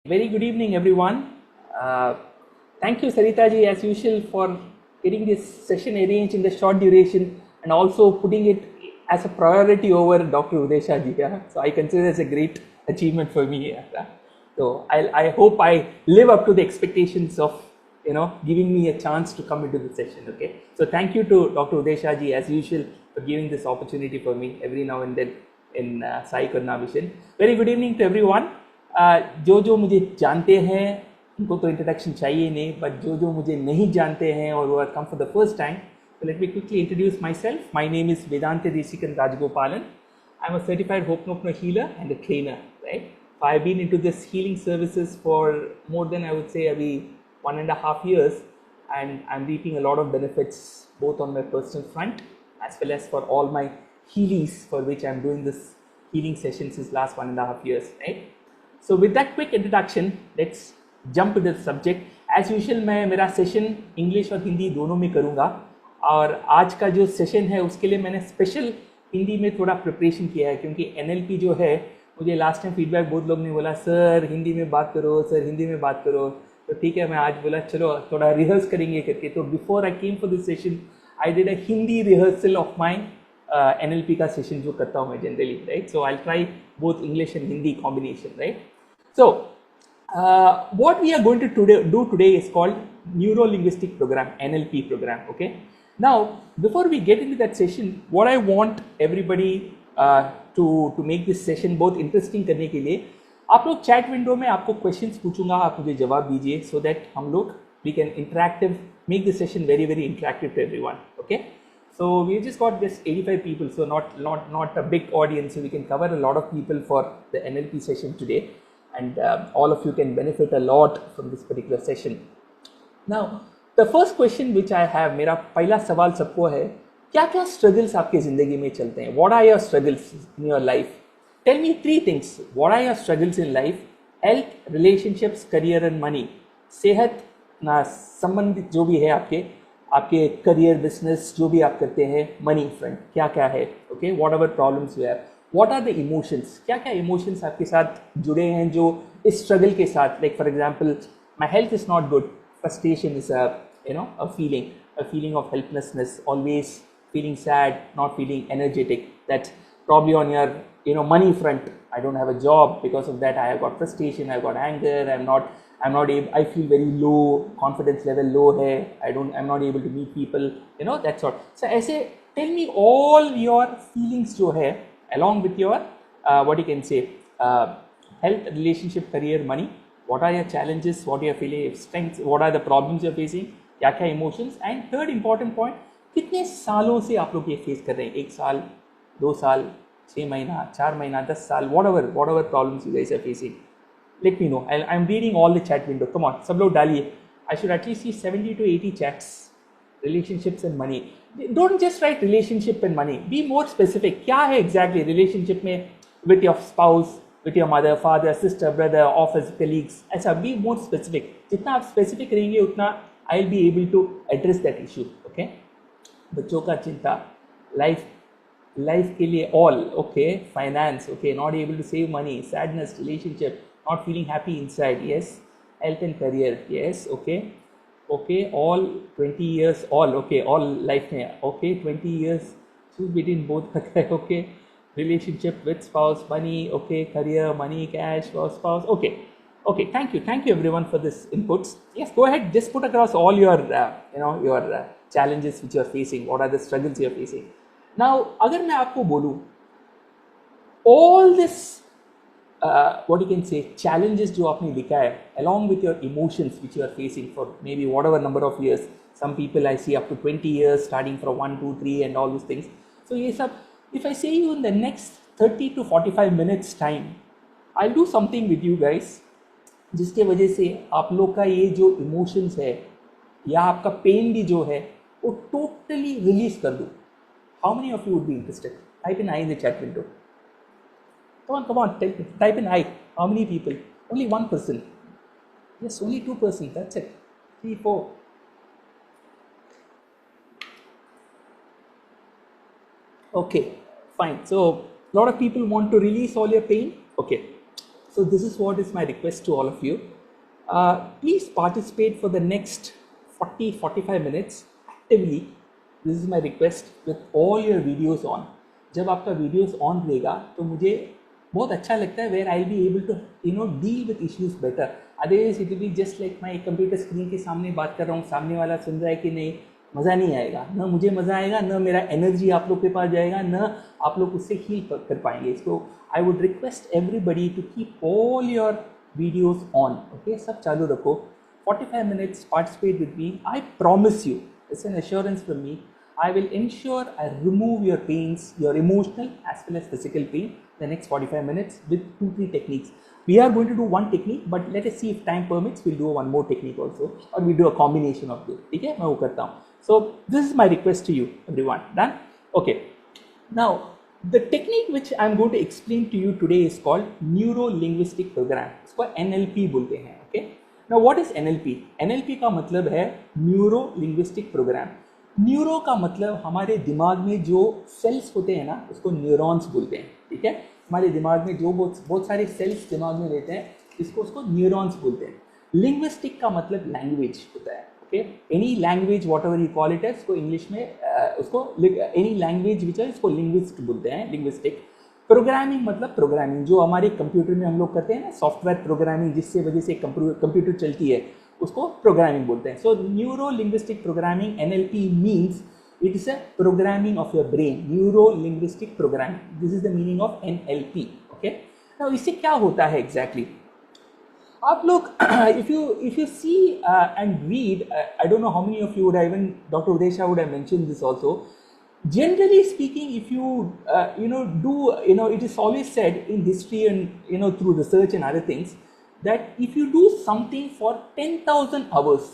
Very good evening, everyone. Uh, Thank you, Sarita ji, as usual, for getting this session arranged in the short duration and also putting it as a priority over Dr. Udesha ji. Yeah? So I consider it a great achievement for me. Yeah? So I hope I live up to the expectations of giving me a chance to come into the session. Okay. So thank you to Dr. Udesha ji, as usual, for giving this opportunity for me every now and then in Sai Karna Mission. Very good evening to everyone. जो मुझे जानते हैं उनको तो introduction चाहिए नहीं, but जो मुझे नहीं जानते हैं और वो come for the first time, so let me quickly introduce myself. My name is Vedanta Desikan Rajgopalan. I'm a certified Ho'oponopono healer and a trainer, right? I've been into this healing services for more than, I would say, maybe 1.5 years, and I'm reaping a lot of benefits both on my personal front as well as for all my healies for which I'm doing this healing sessions since last 1.5 years, right? So with that quick introduction, let's jump into the subject. As usual, मैं मेरा session English और हिंदी दोनों में करूँगा, और आज का जो सेशन है उसके लिए मैंने स्पेशल हिंदी में थोड़ा प्रिपरेशन किया है, क्योंकि NLP जो है, मुझे लास्ट टाइम फीडबैक बहुत लोग ने बोला सर हिंदी में बात करो, सर हिंदी में बात करो, तो ठीक है मैं आज बोला चलो थोड़ा रिहर्स करेंगे करके. तो before I came for this session I did a Hindi rehearsal of my NLP का सेशन जो करता हूँ मैं generally, right. So I try both English and Hindi combination, right. So, what we are going to do today is called Neuro-Linguistic Program, NLP program, okay. Now, before we get into that session, what I want everybody to make this session बहुत interesting करने के लिए, आप लोग chat window में आपको questions पूछूंगा, आप मुझे जवाब दीजिए, so that हम लोग we can make the session very interactive to everyone, okay. So we just got this 85 people, so not a big audience, so we can cover a lot of people for the NLP session today. And all of you can benefit a lot from this particular session. Now, the first question which I have, मेरा पहला सवाल सबको है, क्या struggles आपके ज़िंदगी में चलते हैं? What are your struggles in your life? Tell me 3 things. What are your struggles in life? Health, relationships, career and money. सेहत ना संबंधित जो भी है आपके career, business जो भी आप करते हैं, money front क्या है? Okay, whatever problems you have. What are the emotions? क्या emotions आपके साथ जुड़े हैं जो इस struggle के साथ, like for example, my health is not good. Frustration is a feeling of helplessness, always feeling sad, not feeling energetic. That's probably on your money front. I don't have a job, because of that I have got frustration, I've got anger, I'm not able, I feel very low, confidence level low है, I'm not able to meet people, that sort. So ऐसे tell me all your feelings जो है along with your what you can say, health, relationship, career, money. What are your challenges, what are your feeling strengths, what are the problems you're facing, क्या emotions. And third important point, कितने सालों से आप लोग ये face कर रहे हैं, 1 साल, 2 साल, 6 महीना, 4 महीना, 10 साल, whatever problems you guys are facing, let me know. I'm reading all the chat window. Come on, सब लोग डालिए. I should at least see 70 to 80 chats. Relationships and money. Don't just write relationship and money. Be more specific. क्या है exactly relationship में with your spouse, with your mother, father, sister, brother, office colleagues. ऐसा be more specific. जितना आप specific रहेंगे उतना I'll be able to address that issue. Okay? बच्चों का चिंता, life के लिए all. Okay? Finance. Okay? Not able to save money. Sadness, relationship, not feeling happy inside. Yes. Health and career. Yes. Okay. Okay, all 20 years, all life में, okay, 20 years, choose between both. Okay, relationship with spouse, money, okay, career, money, cash, spouse, okay, thank you everyone for this inputs. Yes, go ahead, just put across all your challenges which you are facing, what are the struggles you are facing. Now, अगर मैं आपको बोलूँ, all this what you can say, challenges जो आपने लिखा है, along with your emotions which you are facing for maybe whatever number of years. Some people I see up to 20 years, starting from 1, 2, 3 and all those things. So ये सब, if I say you in the next 30 to 45 minutes time, I'll do something with you guys, जिसके वजह से आप लोग का ये जो emotions है या आपका pain भी जो है वो totally release कर दूँ. How many of you would be interested? Type in I in the chat window. Come on, type in I. How many people? Only 1 person. Yes, only 2 persons. That's it. 3, 4. Okay, fine. So, a lot of people want to release all your pain. Okay. So this is what is my request to all of you. Please participate for the next 40-45 minutes actively. This is my request with all your videos on. जब आपका videos on रहेगा तो मुझे बहुत अच्छा लगता है, where I'll be able to deal with issues better. Otherwise it will be just like my computer screen के सामने बात कर रहा हूँ, सामने वाला सुन रहा है कि नहीं, मज़ा नहीं आएगा, ना मुझे मज़ा आएगा, ना मेरा एनर्जी आप लोग के पास जाएगा, ना आप लोग उससे हील कर पाएंगे. So I would request everybody to keep all your videos on. Okay, सब चालू रखो. 45 minutes participate with me. I promise you, it's an assurance from me, I will ensure I remove your pains, your emotional as well as physical pain the next 45 minutes with 2-3 techniques. We are going to do one technique, but let us see if time permits, we'll do one more technique also, or we do a combination of this. ठीक है, मैं वो करता हूँ. So this is my request to you, everyone. Done? Okay. Now the technique which I am going to explain to you today is called neuro-linguistic program. इसको NLP बोलते हैं. Okay. Now what is NLP? NLP का मतलब है neuro-linguistic program. Neuro का मतलब हमारे दिमाग में जो सेल्स होते हैं ना, उसको न्यूरॉन्स बोलते हैं. ठीक है, हमारे दिमाग में जो बहुत सारे सेल्स दिमाग में रहते हैं, उसको न्यूरॉन्स बोलते हैं. लिंग्विस्टिक का मतलब लैंग्वेज होता है. Okay, any language what ever you call it है, उसको इंग्लिश में उसको एनी लैंग्वेज विच है उसको लिंग्विस्ट बोलते हैं, लिंग्विस्टिक. प्रोग्रामिंग मतलब प्रोग्रामिंग जो हमारे कंप्यूटर में हम लोग करते हैं ना, सॉफ्टवेयर प्रोग्रामिंग, जिससे वजह से कंप्यूटर चलती है, उसको प्रोग्रामिंग बोलते हैं. So neuro linguistic programming NLP means it is a programming of your brain. Neuro linguistic programming, this is the meaning of NLP. Okay, now इससे क्या होता है एग्जैक्टली? आप लोग if you see and read, I don't know how many of you would have, even Dr. Udesha would have mentioned this also. Generally speaking, if you it is always said in history and through research and other things, that if you do something for 10,000 hours,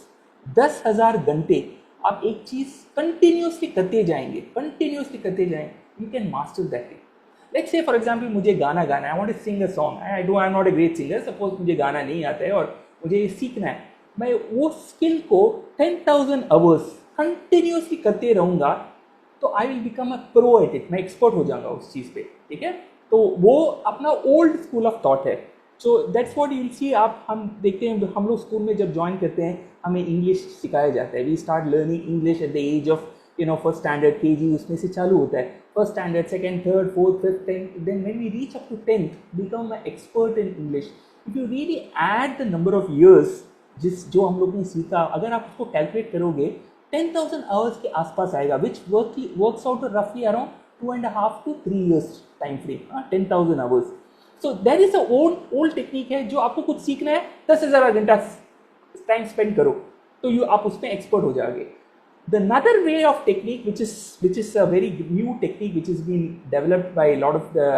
10,000 घंटे आप एक चीज continuously करते जाएंगे, you can master that thing. Let's say for example मुझे गाना गाना है, I want to sing a song. I'm not a great singer. Suppose मुझे गाना नहीं आता है और मुझे ये सीखना है, मैं वो स्किल को 10,000 hours कंटिन्यूसली करते रहूँगा, तो I will become a pro at it. मैं एक्सपर्ट हो जाऊँगा उस चीज़ पे. ठीक है, तो वो अपना ओल्ड स्कूल ऑफ थॉट है. So that's what you will see. हम देखते हैं, हम लोग स्कूल में जब ज्वाइन करते हैं हमें इंग्लिश सिखाया जाता है. We start learning English at the age of first standard, KG, उसमें से चालू होता है. First standard, second, third, fourth, fifth, tenth, then when we reach up to 10th, become a expert in English. If you really add the number of years जो हम लोग ने सीखा, अगर आप उसको कैलकुलेट करोगे, 10,000 आवर्स के आसपास आएगा, विच वर्क्स आउट रफली around 2.5 to 3 years time frame. 10,000 hours. So that is a old technique है. जो आपको कुछ सीखना है, 10,000 घंटा टाइम स्पेंड करो, तो आप उसमें एक्सपर्ट हो जाओगे. The another way of technique, which is a very new technique which has been developed by a lot of the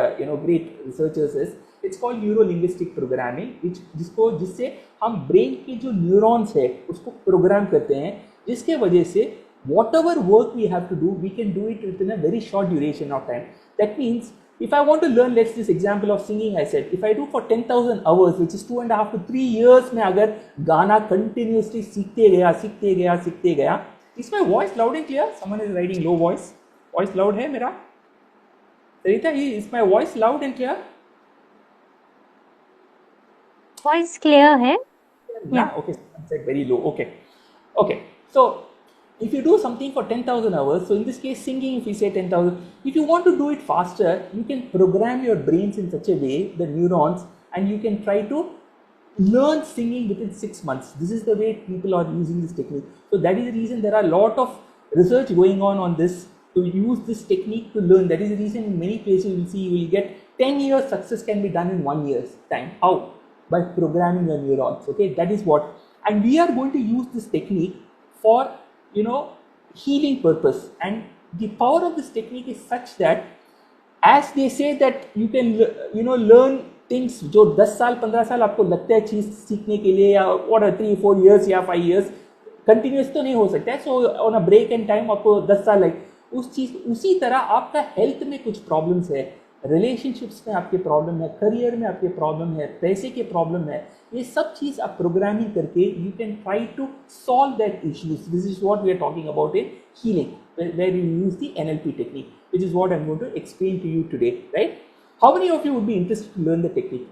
great researchers, is it's called neuro linguistic programming, जिससे हम brain के जो न्यूरॉन्स है उसको programme करते हैं, जिसके वजह से whatever work we have to do, we can do it within a very short duration of time. That means if I want to learn, let's this example of singing, I said if I do for 10,000 hours, which is 2.5 to 3 years, में अगर गाना continuously सीखते गया, is my voice loud and clear? Someone is writing low voice. Voice loud है मेरा? Sarita, is my voice loud and clear? Voice clear है? Yeah. Okay. I said very low. Okay. So if you do something for 10,000 hours, so in this case singing, if we say 10,000, if you want to do it faster, you can program your brains in such a way, the neurons, and you can try to learn singing within 6 months. This is the way people are using this technique. So that is the reason there are a lot of research going on this, to use this technique to learn. That is the reason in many places you will see, you will get 10 years success can be done in 1 year's time. How? By programming your neurons. Okay, that is what. And we are going to use this technique for healing purpose. And the power of this technique is such that, as they say that you can learn things जो 10 साल 15 साल आपको लगता है चीज़ सीखने के लिए, या और 3-4 years या 5 years कंटिन्यूस तो नहीं हो सकता है. So on a break and time आपको 10 साल लगे उसी तरह आपका हेल्थ में कुछ प्रॉब्लम्स है, रिलेशनशिप्स में आपके प्रॉब्लम है, करियर में आपके प्रॉब्लम है, पैसे के प्रॉब्लम है, ये सब चीज़ आप प्रोग्रामिंग करके you can try to solve that issues. This is what we are talking about in healing, where you use the NLP technique, which is what I am going to explain to you today. Right? How many of you would be interested to learn the technique?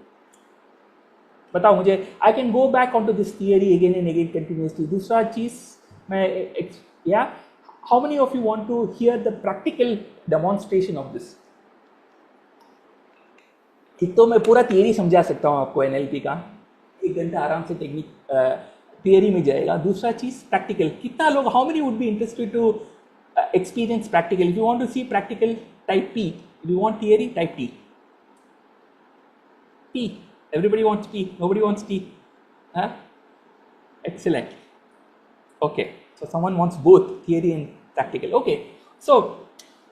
बताओ मुझे, I can go back on to this theory again and again continuously. दूसरा चीज मैं, या how many of you want to hear the practical demonstration of this? एक तो मैं पूरा थियरी समझा सकता हूँ आपको एनएलपी का, 1 घंटा आराम से टेक्निक थियरी में जाएगा. दूसरा चीज प्रैक्टिकल. कितना लोग, how many would be interested to experience practical? If you want to see practical, type P. If you want theory, type T. P. Everybody wants P. Nobody wants T. Huh? Excellent. Okay. So someone wants both theory and practical. Okay. So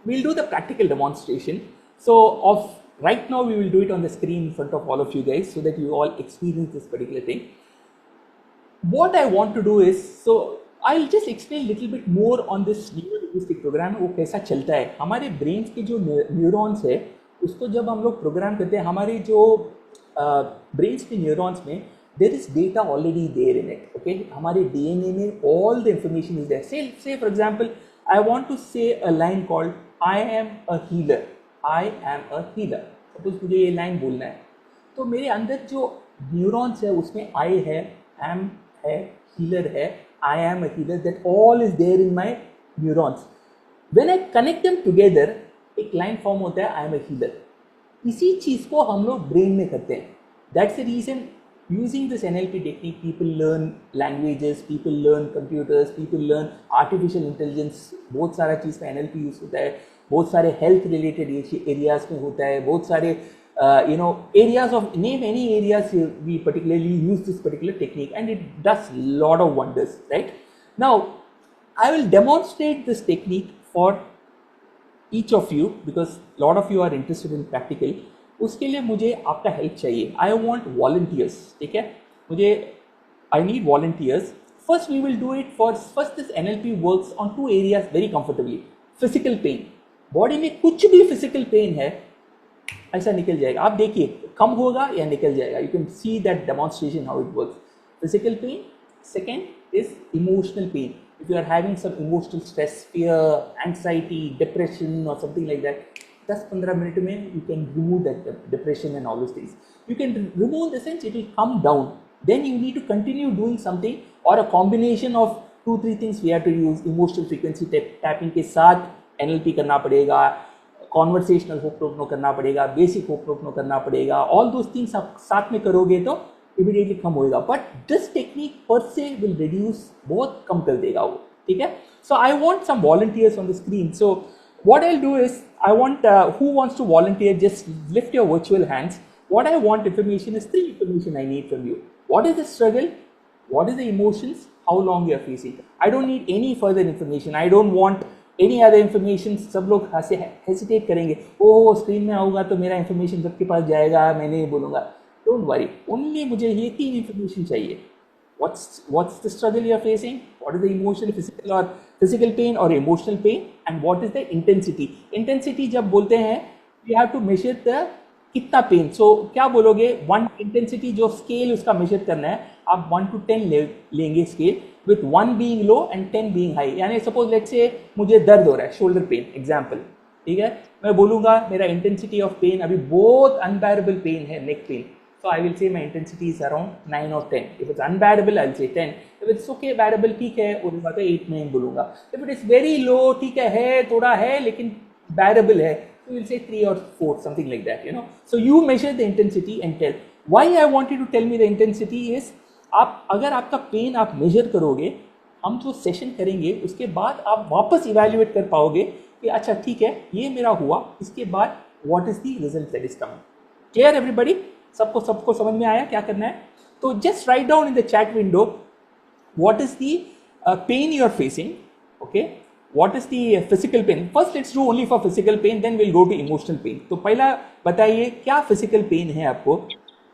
we'll do the practical demonstration. So of right now we will do it on the screen in front of all of you guys so that you all experience this particular thing. What I want to do is, so I'll just explain little bit more on this neurolinguistic program. वो कैसा चलता है. हमारे brain के जो neurons है उसको जब हम लोग प्रोग्राम करते हैं, हमारे जो ब्रेन के न्यूरॉन्स में there is data already there in it. Okay, हमारे DNA में all the information is there. Say for example, I want to say a line called I am a healer. I am a healer. Suppose मुझे ये line बोलना है, तो मेरे अंदर जो न्यूरॉन्स है उसमें I है, am है, healer है, I am a healer, that all is there in my neurons. When I connect them together, एक line form होता है I am a healer. इसी चीज़ को हम लोग ब्रेन में करते हैं. That's the reason using this NLP technique, people learn languages, people learn computers, people learn artificial intelligence. बहुत सारा चीज़ में NLP यूज़ होता है, बहुत सारे health related areas में होता है, बहुत सारे areas of, name any areas we particularly use this particular technique, and it does lot of wonders, right? Now I will demonstrate this technique for each of you because lot of you are interested in practical. उसके लिए मुझे आपका help चाहिए. I want volunteers. ठीक है, मुझे I need volunteers. First we will do it for, first this NLP works on 2 areas very comfortably. Physical pain. Body में कुछ भी फिजिकल पेन है ऐसा निकल जाएगा. आप देखिए कम होगा या निकल जाएगा. You can see that demonstration how it works. Physical pain. Second is emotional pain. If you are having some emotional stress, fear, anxiety, depression और समथिंग लाइक दैट, 10-15 मिनट में you can remove that depression and all those things. You can remove the sense, it will come down. Then you need to continue doing something और a combination of 2-3 things we have to use. Emotional frequency tapping के साथ NLP करना पड़ेगा, conversational होप्रोपनो करना पड़ेगा, basic होप्रोपनो करना पड़ेगा. All those things आप साथ में करोगे तो इमीडिएटली कम होएगा. बट दिस टेक्निक पर से विल रिड्यूस, बहुत कम कर देगा वो. ठीक है. So I want some volunteers on the screen. So what I will do is, I want who wants to volunteer, just lift your virtual hands. What I want information is 3 information I need from you. What is the struggle? What is the emotions? How long you are facing? I don't need any further information. I don't want any other information. सब लोग hesitate करेंगे, ओह screen में आऊँगा तो मेरा information सबके पास जाएगा, मैं नहीं बोलूँगा. डोंट वरी, ओनली मुझे ये 3 इन्फॉर्मेशन चाहिए. What's the struggle you are facing, what is the emotional physical pain और emotional pain, and what is the intensity. Intensity जब बोलते हैं you have to measure the कितना पेन. सो क्या बोलोगे, 1 इंटेंसिटी जो स्केल उसका मेजर करना है, आप 1 to 10 लेंगे scale, with 1 being low and 10 being high. यानी सपोज लेट्स से मुझे दर्द हो रहा है, शोल्डर पेन एग्जाम्पल. ठीक है, मैं बोलूँगा मेरा इंटेंसिटी ऑफ पेन अभी बहुत अनबेरेबल पेन है, neck pain. So I will say my intensity is around 9 or 10. If it's unbearable I will say 10. If it's okay बेरेबल ठीक है, और बात है 8-9 बोलूँगा. If it is very low, ठीक है थोड़ा है लेकिन बेरेबल है, so we'll say 3 or 4, something like that, you know. So you measure the intensity and tell. Why I want you to tell me the intensity is, आप अगर आपका pen आप मेजर करोगे, हम जो सेशन करेंगे उसके बाद आप वापस इवेल्युएट कर पाओगे कि अच्छा ठीक है ये मेरा हुआ, इसके बाद what is the result that is coming. Clear everybody? सबको समझ में आया क्या करना है? तो just write down in the chat window what is the pain you are facing. Okay, what is the physical pain. First let's do only for physical pain, then we'll go to emotional pain. तो पहला बताइए क्या physical pain है आपको,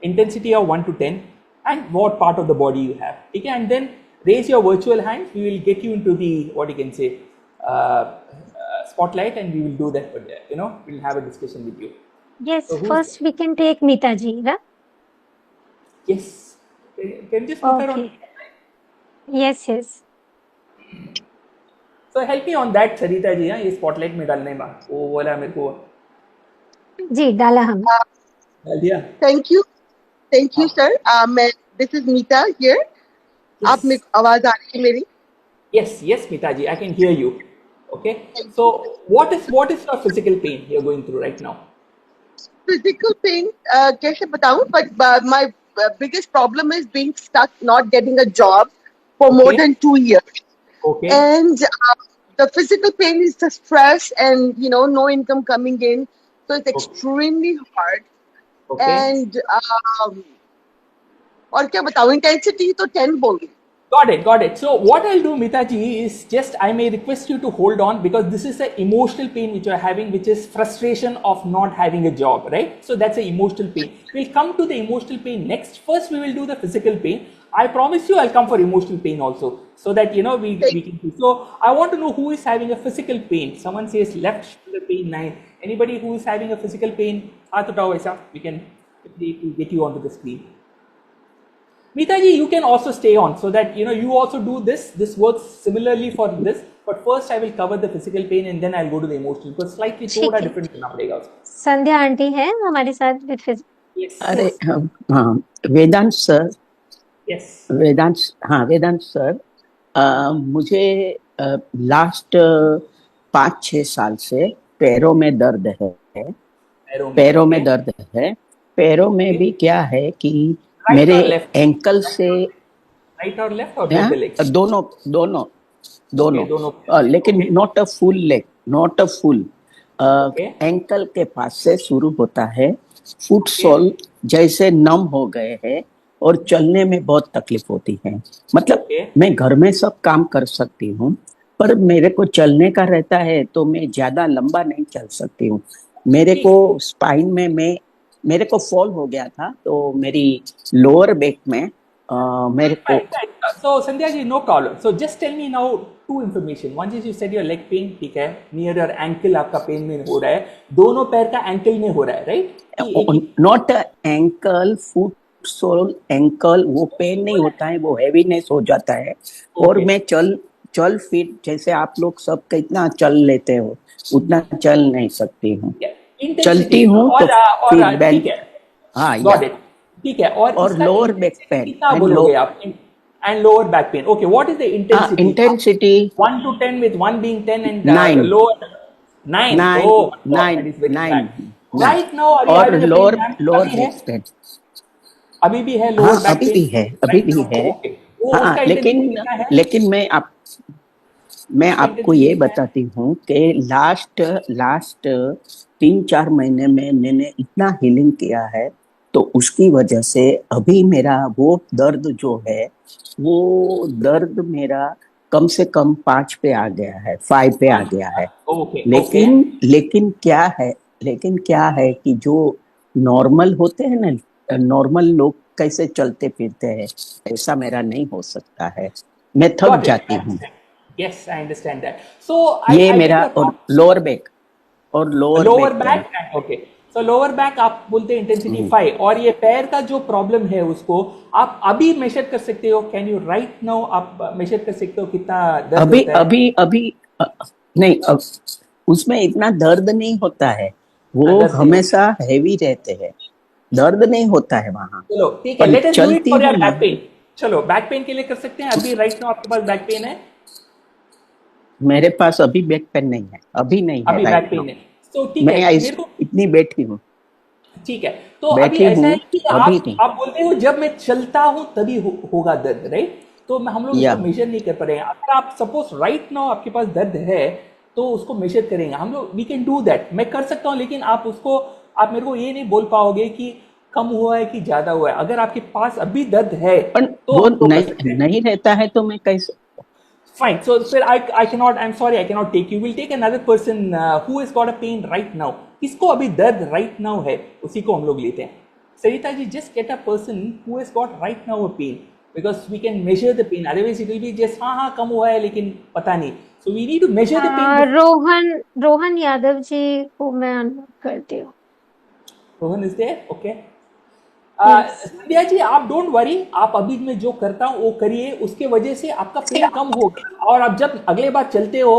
intensity of 1 to 10, and what part of the body you have. ठीक है, and then raise your virtual hand. We will get you into the, what you can say, spotlight, and we will do that. But you know, we'll have a discussion with you. Yes, so first we can take Mita ji, right? Yes. Can you just put her on? Yes, yes. So help me on that, Sarita ji. हाँ, ये spotlight में डालने में वो बोला मेरे को. जी डाला हम. डाल दिया. Thank you. Thank you sir. मैं दिस इज मीता हियर। आप में Yes, आवाज आ रही है मेरी? yes, Mitaji, I can hear you. Okay, so what is your physical pain you're going through right now? Physical pain कैसे बताऊं, but my biggest problem is being stuck, not getting a job for more Okay, then 2 years. okay, And the physical pain is the stress and no income coming in, so it's okay, extremely hard. okay. And और क्या बताऊं, intensity तो 10 बोली। Got it, got it. So what I'll do, Mitaji, is just I may request you to hold on because this is the emotional pain which you're having, which is frustration of not having a job, right? So that's the emotional pain. We'll come to the emotional pain next. First, we will do the physical pain. I promise you, I'll come for emotional pain also, so that we can see. So I want to know who is having a physical pain. Someone says left shoulder pain 9. Anybody who is having a physical pain, हाथ उठाओ ऐसा. We can get you onto the screen. Mitaji, you can also stay on so that you also do this. This works similarly for this. But first, I will cover the physical pain and then I'll go to the emotional because slightly ठीक थोड़ा है। different करना पड़ेगा उसको. संध्या aunty है हमारे साथ with physics. Yes, अरे हाँ, वेदांत सर, yes. वेदांत सर, मुझे लास्ट 5-6 साल से पैरों में दर्द है। पैरों में okay. दर्द है। पैरों में Okay. भी क्या है कि Right मेरे or left? एंकल से Right or left or both the legs? दोनों दोनों दोनों Okay, दोनों. लेकिन Okay. Not a full leg, not a full Okay. Ankle के पास से शुरू होता है। Foot Okay. सोल जैसे नम हो गए हैं और चलने में बहुत तकलीफ होती है। मतलब Okay. मैं घर में सब काम कर सकती हूँ, पर मेरे को चलने का रहता है तो मैं ज्यादा लंबा नहीं चल सकती हूँ। मेरे को स्पाइन में मेरे को फॉल हो गया था, तो मेरी लोअर बैक में मेरे को Right. So, Sandhya ji, no problem. So, just tell me now two information. One is you said your leg pain, ठीक है, near your ankle आपका पेन में हो रहा है, दोनों पैर का एंकल में हो रहा है, right? Not ankle, foot sole, ankle, वो पेन नहीं होता है, वो हैवीनेस हो जाता है। और मैं चल फिर जैसे आप लोग सब कितना चल लेते हो उतना चल नहीं सकती हूँ। चलती हूँ तो फिर ठीक है, हाँ गॉट इट, ठीक है। और लोअर बैक पेन कितना बोलोगे आप? And lower back pain, okay, what is the intensity? Intensity 1 to 10 with 1 being 10 and 9 lower 9. Oh my God, that is very 9 bad. Right now are you और having a lower pain? Back pain अभी भी है lower back अभी pen? भी है, अभी भी है। ओके, वो उसका इंटेंसिटी कितना है? लेकिन मैं आपको ये बताती हूँ कि लास्ट 3-4 महीने में मैंने इतना हीलिंग किया है, तो उसकी वजह से अभी मेरा वो दर्द जो है, वो दर्द मेरा कम से कम 5 पे आ गया है, 5 पे आ गया है। लेकिन क्या है कि जो नॉर्मल होते हैं ना, नॉर्मल लोग कैसे चलते फिरते हैं, ऐसा मेरा नहीं हो सकता है। मैं थक जाती हूँ। Yes, I understand that. So ये I मेरा और लोअर बैक ओके। सो लोअर बैक आप बोलते हैं इंटेंसिटी 5, और ये पैर का जो प्रॉब्लम है उसको आप अभी मेजर कर सकते हो? कैन यू राइट नाउ आप मेजर कर सकते हो कितना दर्द होता है? अभी नहीं, उसमें इतना दर्द नहीं होता है, वो हमेशा हैवी रहते हैं, दर्द नहीं होता है वहां। चलो ठीक है, let us do it for your back pain. चलो बैक पेन के लिए कर सकते हैं अभी, राइट नाउ आपके पास बैक पेन है? मेरे पास अभी बैक पेन नहीं है, अभी नहीं है, अभी बैक पेन है, तो ठीक है, मेरे को इतनी बैठी हूँ, ठीक है। तो अभी ऐसा है कि आप बोलते हो जब मैं चलता हूं तभी होगा दर्द, राइट? तो हम लोग इसको मेजर नहीं कर पा रहे हैं। अगर आप सपोज राइट नाउ आपके पास दर्द है तो उसको मेजर करेंगे हम लोग, वी कैन डू दैट, मैं कर सकता हूं, लेकिन आप मेरे को ये नहीं बोल पाओगे कि कम हुआ है कि ज्यादा हुआ है। अगर आपके पास अभी दर्द है तो वो नहीं रहता है तो मैं कैसे? Fine. So, sir, I cannot. I'm sorry, I cannot take you. We'll take another person who has got a pain right now. किसको अभी दर्द right now है, उसी को हम लोग लेते हैं। Sarita ji, just get a person who has got right now a pain because we can measure the pain. Otherwise, it will be just हाँ कम हुआ है लेकिन पता नहीं. So we need to measure the pain. Rohan Yadav ji को मैं अनम्यूट करती हूँ। Rohan is there? Okay. Sandhya ji, आप डोंट वरी, आप अभी मैं जो करता हूँ वो करिए, उसके वजह से आपका पेन कम होगा और आप जब अगले बार चलते हो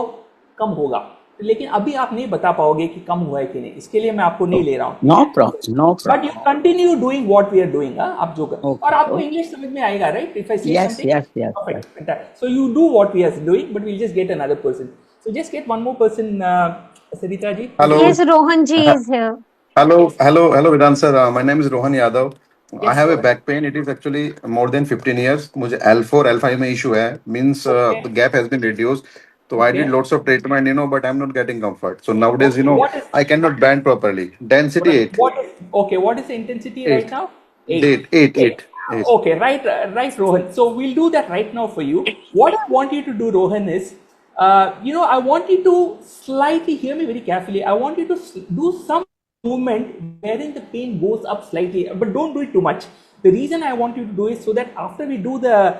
कम होगा। लेकिन अभी आप नहीं बता पाओगे कि कम हुआ है कि नहीं, इसके लिए मैं आपको नहीं ले रहा हूँ, नो ठीक है? Problem, no but you problem. Continue doing what we are doing, आप जो कर, और ओके, आपको ओके. इंग्लिश समझ में आएगा, राइट? इफ आई से yes, something, yes, yes, yes. perfect. So you do what we are doing, but we'll just get another person. So just get one more person, Sarita ji, please. Yes, Hello. Rohan ji Uh, is here. Hello, Yes, hello, hello, Vedant sir. My name is Rohan Yadav. I yes, have a Rohan. back pain. It is actually more than 15 years. मुझे L4, L5 में issue है. Means Okay, the gap has been reduced. So I did okay, lots of treatment, but I'm not getting comfort. So nowadays, okay. What is, I cannot bend properly. Density Rohan, 8. what is, okay, what is the intensity right 8. now? 8. 8, 8, Okay. 8, 8. Okay, right, Rohan. So we'll do that right now for you. What I want you to do, Rohan, is, I want you to slightly hear me very carefully. I want you to do some movement wherein the pain goes up slightly, but don't do it too much. The reason I want you to do is so that after we do the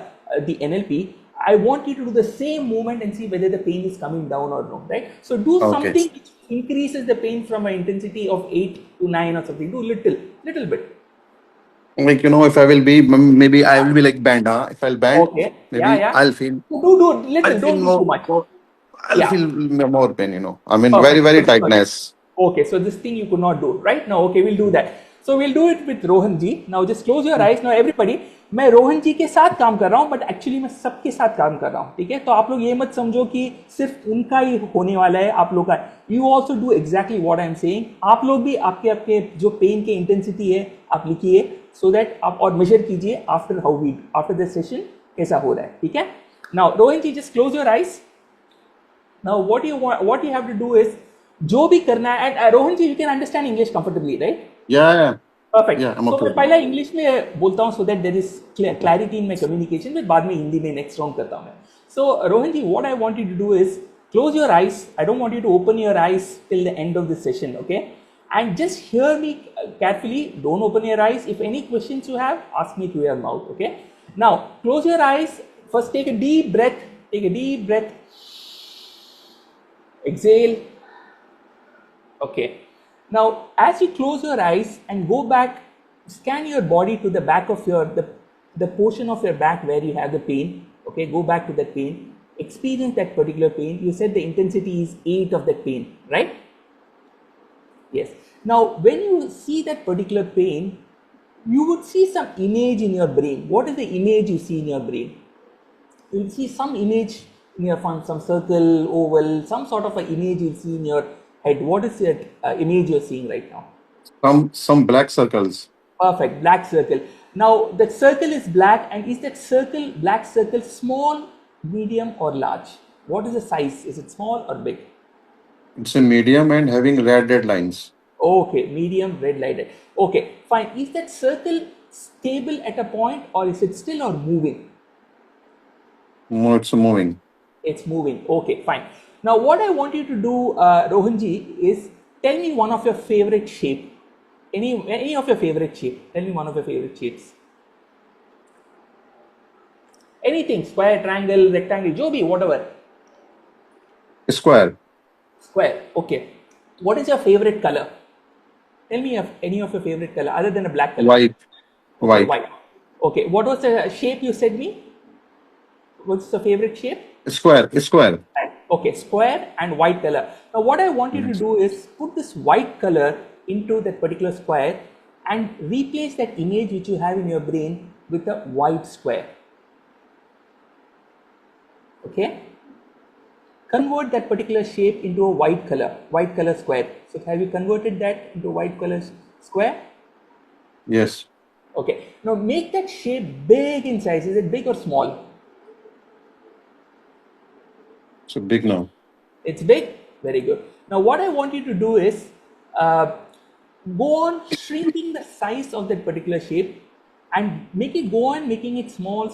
NLP, I want you to do the same movement and see whether the pain is coming down or no, right? So do Okay. something which increases the pain from an intensity of 8 to 9 or something. Do little bit. Like, if I will be, maybe I will be like bend, huh? If I'll bend, Okay. Yeah, maybe yeah. So do I'll little. feel Don't do too much. I'll Yeah. feel more pain. I mean, very, Perfect. very So this one. tightness. Okay, so this thing you could not do right now. Okay, we'll do that. So we'll do it with Rohan ji. Now just close your eyes. Now everybody, मैं रोहन जी के साथ काम कर रहा हूँ, but actually मैं सबके साथ काम कर रहा हूँ, ठीक है? तो आप लोग ये मत समझो कि सिर्फ उनका ही होने वाला है, आप लोग का. You also do exactly what I am saying. आप लोग भी आपके आपके जो पेन के इंटेंसिटी है आप लिखिए, सो दैट आप और मेजर कीजिए आफ्टर द सेशन कैसा हो रहा है, ठीक है? Now Rohan ji, just close your eyes. Now, what you have to do is, जो भी करना है, and Rohan ji, you can understand English comfortably, right? Yeah, Perfect. yeah, I'm So okay मैं with पहला इंग्लिश में बोलता हूँ so that there is clarity in my communication. फिर बाद में हिंदी में next round करता हूँ मैं. So Rohan ji, what I want you to do is close your eyes. I don't want you to open your eyes till the end of the session, okay? And just hear me carefully. Don't open your eyes. If any questions you have, ask me through your mouth, okay? Now close your eyes. First, take a deep breath. Take a deep breath. Exhale. Okay. Now, as you close your eyes and go back, scan your body to the back of the portion of your back where you have the pain. Okay, go back to that pain. Experience that particular pain. You said the intensity is 8 of that pain, right? Yes. Now, when you see that particular pain, you would see some image in your brain. What is the image you see in your brain? You will see some image in your phone, some circle, oval, some sort of an image you'll see in your head. What is that image you're seeing right now? some black circles. Perfect, black circle. Now that circle is black, and is that black circle, small, medium, or large? What is the size? Is it small or big? It's a medium and having red lines. Okay, medium, red lighted. Okay, fine. Is that circle stable at a point, or is it still or moving? No, it's moving. It's moving. Okay, fine. Now, what I want you to do, Rohanji, is tell me one of your favorite shape. Any of your favorite shape. Tell me one of your favorite shapes. Anything, square, triangle, rectangle, jo bhi, whatever. Square. Square. Okay. What is your favorite color? Tell me any of your favorite color other than a black color. White. Okay, White. white. Okay. What was the shape you said me? What's the favorite shape? Square. Square. Okay, square and white color. Now what I want you to Yes. do is put this white color into that particular square and replace that image which you have in your brain with a white square. Okay? Convert that particular shape into a white color square. So have you converted that into white color square? Yes. Okay. Now make that shape big in size. Is it big or small? So big now. It's big. Very good. Now what I want you to do is go on shrinking the size of that particular shape and go on making it small,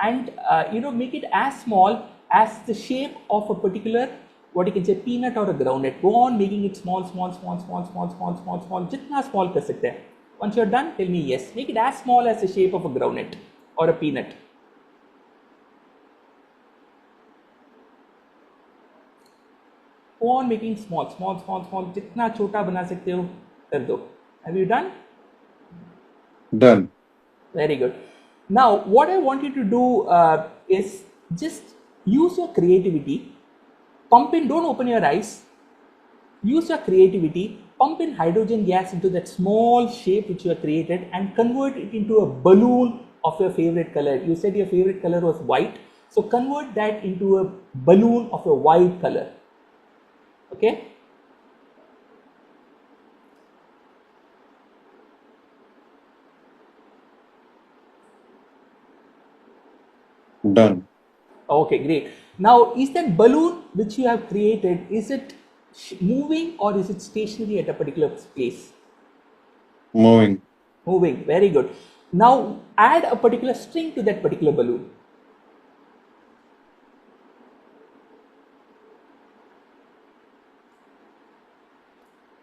and make it as small as the shape of a particular, what you can say, peanut or a groundnut. Go on making it small. Jitna small kar sakte hai. Once you're done, tell me yes. Make it as small as the shape of a groundnut or a peanut. Go on making small. जितना छोटा बना सकते हो कर दो. Have you done? Done. Very good. Now, what I want you to do is just use your creativity pump in, don't open your eyes. Use your creativity, pump in hydrogen gas into that small shape which you have created and convert it into a balloon of your favorite color. You said your favorite color was white, so convert that into a balloon of a white color. Okay? Done. Okay, great. Now, is that balloon which you have created, is it moving or is it stationary at a particular place? Moving. Moving, very good. Now, add a particular string to that particular balloon.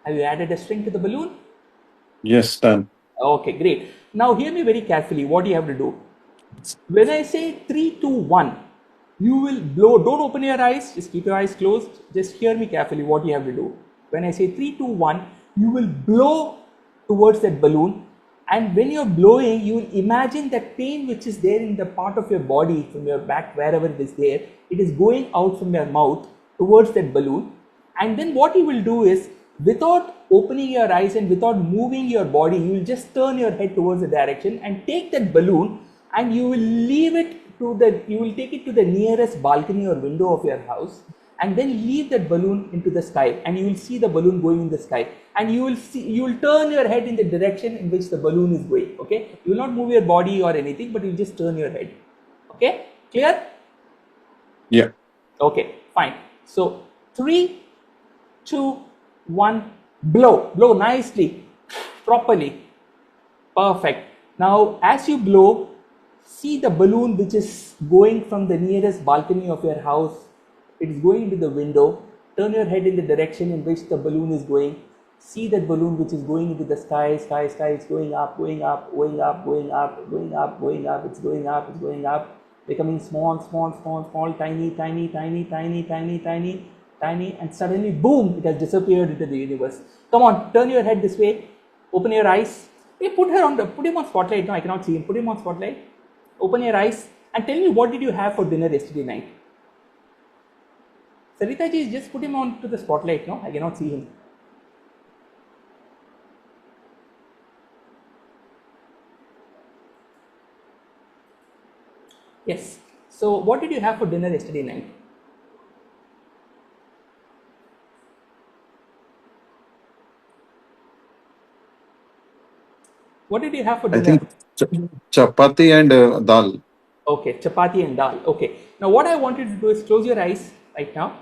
Have you added a string to the balloon? Yes, done. Okay, great. Now, hear me very carefully. What you have to do? When I say 3, 2, 1, you will blow. Don't open your eyes, just keep your eyes closed. Just hear me carefully what you have to do. When I say 3, 2, 1, you will blow towards that balloon. And when you're blowing, you will imagine that pain which is there in the part of your body, from your back, wherever it is there, it is going out from your mouth towards that balloon. And then what you will do is, without opening your eyes and without moving your body, you will just turn your head towards the direction and take that balloon and you will leave it to the, you will take it to the nearest balcony or window of your house and then leave that balloon into the sky, and you will see the balloon going in the sky, and you will see, you will turn your head in the direction in which the balloon is going. Okay, you will not move your body or anything, but you just turn your head. Okay, clear? Yeah. Okay, fine. So 3, 2, 1, blow nicely, properly, perfect. Now as you blow, see the balloon which is going from the nearest balcony of your house. It is going into the window. Turn your head in the direction in which the balloon is going. See that balloon which is going into the sky. It's going up, going up, going up, going up, going up, going up. It's going up, it's going up, becoming small, tiny, and suddenly, boom! It has disappeared into the universe. Come on, turn your head this way. Open your eyes. Hey, put him on spotlight. No, I cannot see him. Put him on spotlight. Open your eyes and tell me, what did you have for dinner yesterday night? Sarita ji, just put him on to the spotlight. No, I cannot see him. Yes. So, what did you have for dinner yesterday night? What did you have for I dinner? think chapati and dal. Okay, chapati and dal. Okay. Now, what I want you to do is close your eyes right now.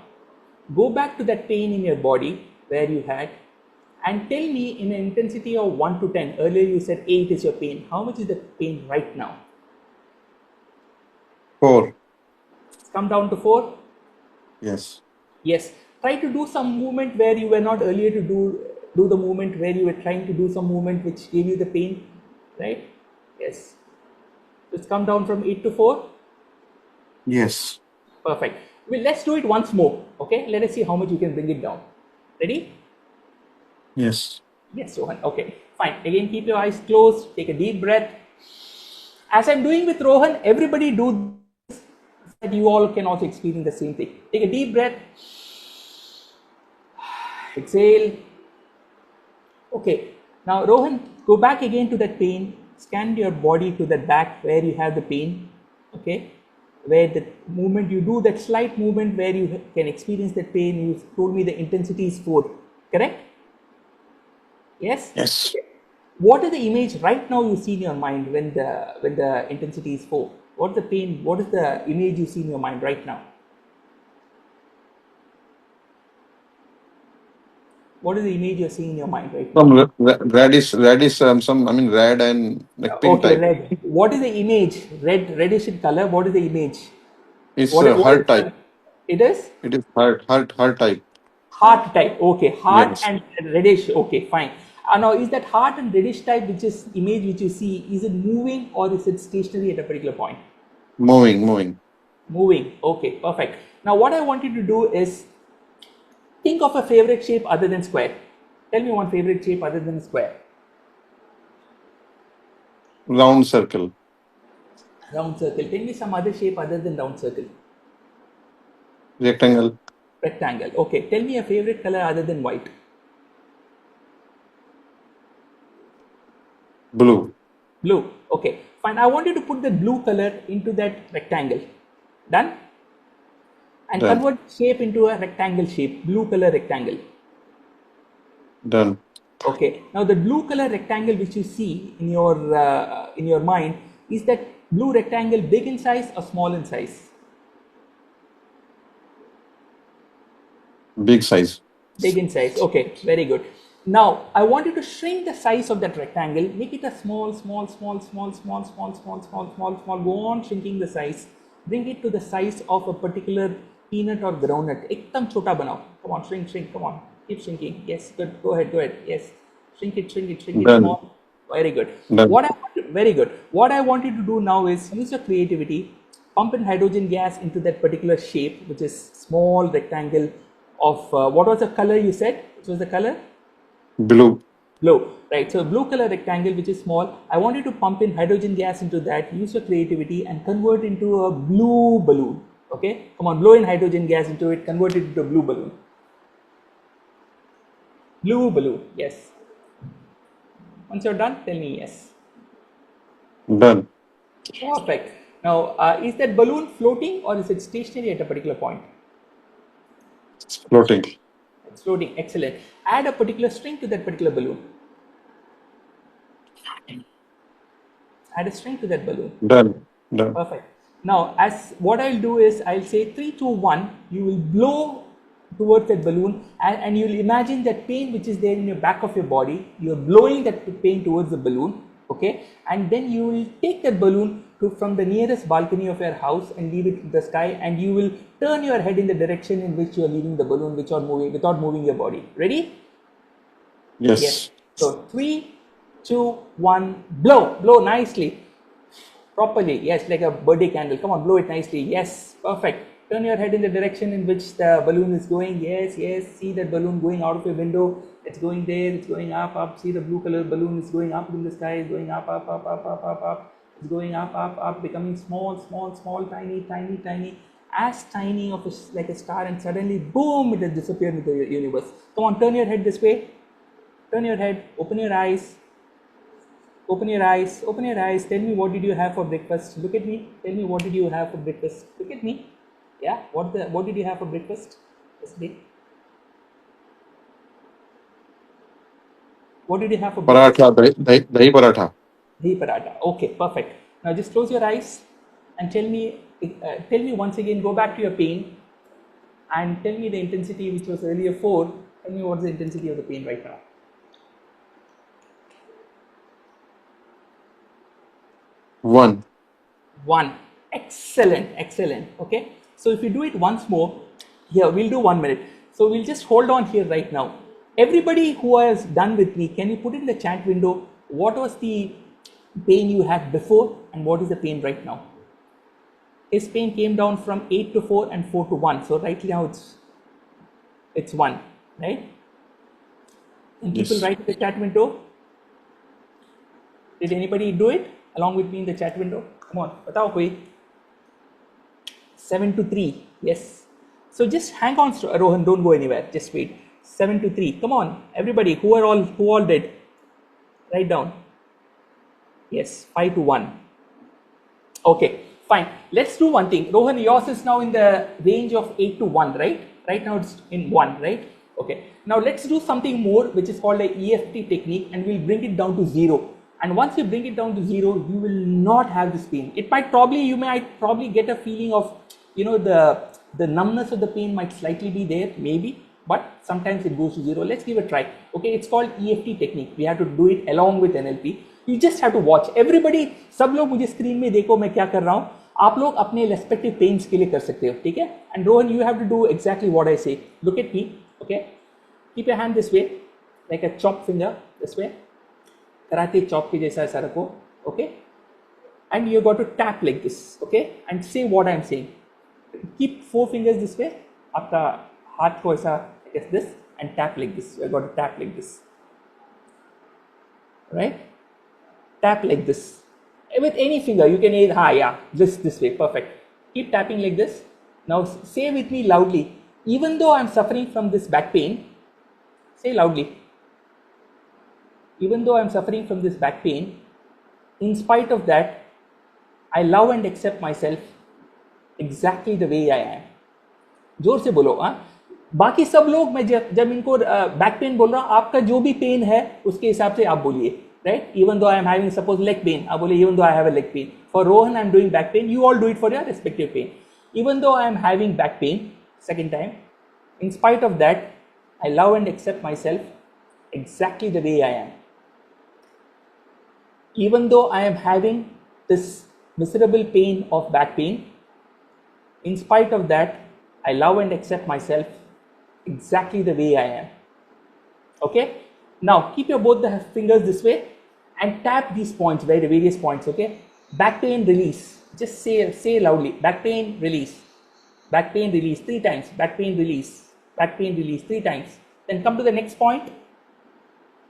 Go back to that pain in your body where you had, and tell me in an intensity of 1 to 10. Earlier you said 8 is your pain. How much is the pain right now? 4. It's come down to 4. Yes. Yes. Try to do some movement where you were not earlier to do the movement where you were trying to do some movement which gave you the pain, right? Yes. It's come down from 8 to 4. Yes. Perfect. Well, let's do it once more. Okay. Let us see how much you can bring it down. Ready? Yes. Yes, Rohan. Okay. Fine. Again, keep your eyes closed. Take a deep breath. As I'm doing with Rohan, everybody do this, that you all can also experience the same thing. Take a deep breath. Exhale. Okay. Now, Rohan, go back again to that pain. Scan your body to that back where you have the pain. Okay. Where the movement, you do that slight movement where you can experience that pain. You told me the intensity is 4. Correct? Yes? Yes. Okay. What is the image right now you see in your mind when the intensity is 4? What's the pain? What is the image you see in your mind right now? What is the image you're seeing in your mind right now? Some radish, some, I mean, red and like pink Okay, type. red. What is the image? Reddish in color. What is the image? It's What is heart type. it is? It is heart type. Heart type. Okay, heart Yes. and reddish. Okay, fine. Now, is that heart and reddish type, which is image which you see, is it moving or is it stationary at a particular point? Moving. Moving. Okay, perfect. Now, what I want you to do is think of a favorite shape other than square. Tell me one favorite shape other than square. Round circle. Round circle. Tell me some other shape other than round circle. Rectangle. Rectangle. Okay, tell me a favorite color other than white. Blue. Blue. Okay, fine. I want you to put the blue color into that rectangle. Done? And Done. convert shape into a rectangle shape. Blue color rectangle. Done. Okay. Now the blue color rectangle which you see in your mind, is that blue rectangle big in size or small in size? Big size. Big in size. Okay, very good. Now I want you to shrink the size of that rectangle. Make it a small. Go on shrinking the size. Bring it to the size of a particular peanut or groundnut. एकदम छोटा बनाओ. Come on, shrink. Come on, keep shrinking. Yes, good. Go ahead. Yes, shrink it Done. small. Very good. Done. Very good. What I want you to do now is use your creativity. Pump in hydrogen gas into that particular shape, which is small rectangle of what was the color you said? Which was the color? Blue. Blue, right? So blue color rectangle, which is small. I want you to pump in hydrogen gas into that. Use your creativity and convert into a blue balloon. Okay, come on, blow in hydrogen gas into it. Convert it into a blue balloon. Blue balloon, yes. Once you're done, tell me yes. Done. Perfect. Now, is that balloon floating or is it stationary at a particular point? It's floating. It's floating. Excellent. Add a particular string to that particular balloon. Add a string to that balloon. Done. Done. Perfect. Now, as what I'll do is I'll say 3, 2, 1. You will blow towards that balloon and you'll imagine that pain which is there in your back of your body. You're blowing that pain towards the balloon. Okay. And then you will take that balloon from the nearest balcony of your house and leave it in the sky, and you will turn your head in the direction in which you are leaving the balloon without moving your body. Ready? Yes. So 3, 2, 1, blow nicely, properly. Yes, like a birthday candle. Come on, blow it nicely. Yes, perfect. Turn your head in the direction in which the balloon is going. Yes. See that balloon going out of your window. It's going there. It's going up. See the blue color balloon is going up in the sky. It's going up. It's going up, becoming small, tiny, as tiny of like a star, and suddenly, boom! It has disappeared into the universe. Come on, turn your head this way. Turn your head. Open your eyes. Tell me, what did you have for breakfast? Look at me. Tell me, what did you have for breakfast? Look at me. Yeah. What did you have for breakfast yesterday? What did you have for breakfast? Paratha. Dahi paratha. Dahi paratha. Okay, perfect. Now just close your eyes and tell me once again. Go back to your pain and tell me the intensity, which was earlier 4. Tell me what's the intensity of the pain right now. 1. 1. Excellent. Okay. So if you do it once more, here we'll do 1 minute. So we'll just hold on here right now. Everybody who has done with me, can you put in the chat window what was the pain you had before and what is the pain right now? His pain came down from 8 to 4 and 4 to 1. So right now it's 1, right? And people Yes. write in the chat window. Did anybody do it along with me in the chat window? Come on, batao koi. 7 to 3. Yes. So just hang on, Rohan. Don't go anywhere. Just wait. 7 to 3. Come on, everybody. Who all did? Write down. Yes. 5 to 1. Okay. Fine. Let's do one thing. Rohan, yours is now in the range of 8 to 1, right? Right now it's in 1, right? Okay. Now let's do something more, which is called a EFT technique, and we'll bring it down to 0. And once you bring it down to 0, you will not have this pain. You might probably get a feeling of, the numbness of the pain might slightly be there, maybe, but sometimes it goes to 0. Let's give it a try. Okay, it's called EFT technique. We have to do it along with NLP. You just have to watch. Everybody, सब लोग मुझे screen में देखो मैं क्या कर रहा हूँ. आप लोग अपने रेस्पेक्टिव पेन्स के लिए कर सकते हो, ठीक है? And Rohan, you have to do exactly what I say. Look at me, okay? Keep your hand this way, like a chop finger this way. Karate chop के जैसा ऐसा रखो, okay? And you got to tap like this, okay? And say what I am saying. Keep 4 fingers this way. आपका हाथ को ऐसा like this and tap like this. You got to tap like this, right? Tap like this. With any finger, you can just this way, perfect. Keep tapping like this. Now say with me loudly, even though I'm suffering from this back pain, say loudly, even though I'm suffering from this back pain, in spite of that, I love and accept myself exactly the way I am. जोर से बोलो. हाँ, बाकी सब लोग, मैं जब इनको बैक पेन बोल रहा हूँ, आपका जो भी पेन है उसके हिसाब से आप बोलिए, right? Even though I am having suppose leg pain, आप बोलिए even though I have a leg pain. For Rohan I am doing back pain, you all do it for your respective pain. Even though I am having back pain, second time, in spite of that, I love and accept myself exactly the way I am. Even though I am having this miserable pain of back pain, in spite of that, I love and accept myself exactly the way I am. Okay? Now keep your both the fingers this way and tap these points, various points. Okay? Back pain release. Just say loudly. Back pain release. Back pain release 3 times. Back pain release. Back pain release 3 times. Then come to the next point.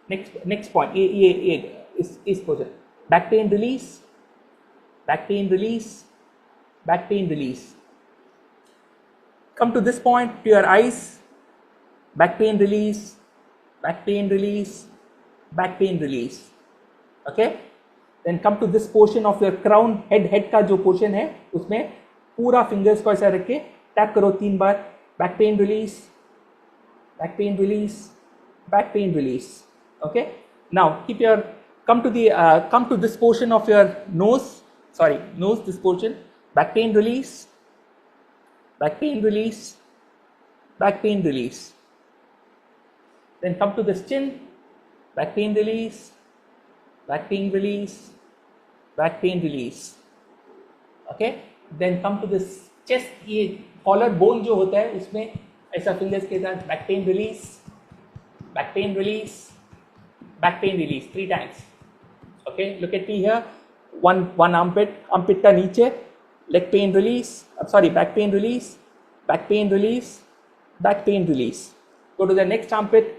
Next point. Is position. Back pain release. Back pain release. Back pain release. Come to this point, to your eyes. Back pain release. Back pain release. Back pain release. Okay? Then come to this portion of your crown, head का जो portion है, उसमें पूरा fingers को ऐसा रख के tap करो 3 बार. Back pain release. Back pain release. Back pain release. Okay? Now come to this portion of your nose. Nose, this portion. Back pain release. Back pain release. Back pain release. Then come to this chin. Back pain release. Back pain release. Back pain release. Okay? Then come to this chest. ये collar bone जो होता है उसमें ऐसा fingers के साथ back pain release. Back pain release. Back pain release 3 times. Okay? Look at me here. One armpit का नीचे. Leg pain release. Back pain release. Back pain release. Back pain release. Go to the next armpit.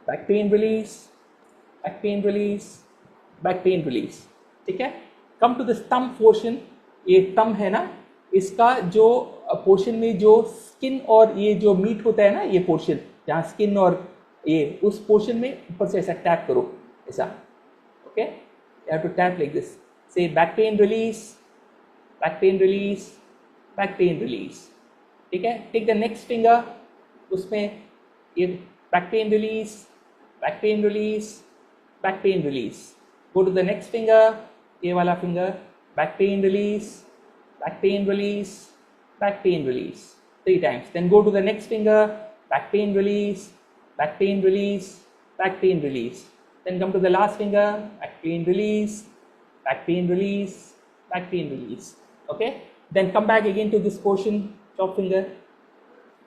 Back pain release. Back pain release. Back pain release. ठीक है? Come to this thumb portion. ये thumb है ना, इसका जो portion में जो skin और ये जो मीट होता है ना, ये पोर्शन जहाँ स्किन और ये उस पोर्शन में ऊपर से ऐसा टैप करो, ऐसा. Okay? You have to tap like this. Say back pain release. Back pain release. Back pain release. ठीक है? टेक द नेक्स्ट फिंगर, उसमें ये back pain release. Back pain release. Back pain release. Go to the next finger, ये वाला finger. Back pain release. Back pain release. Back pain release 3 times. Then go to the next finger. Back pain release. Back pain release. Back pain release. Then come to the last finger. Back pain release. Back pain release. Back pain release. Okay? Then come back again to this portion, top finger.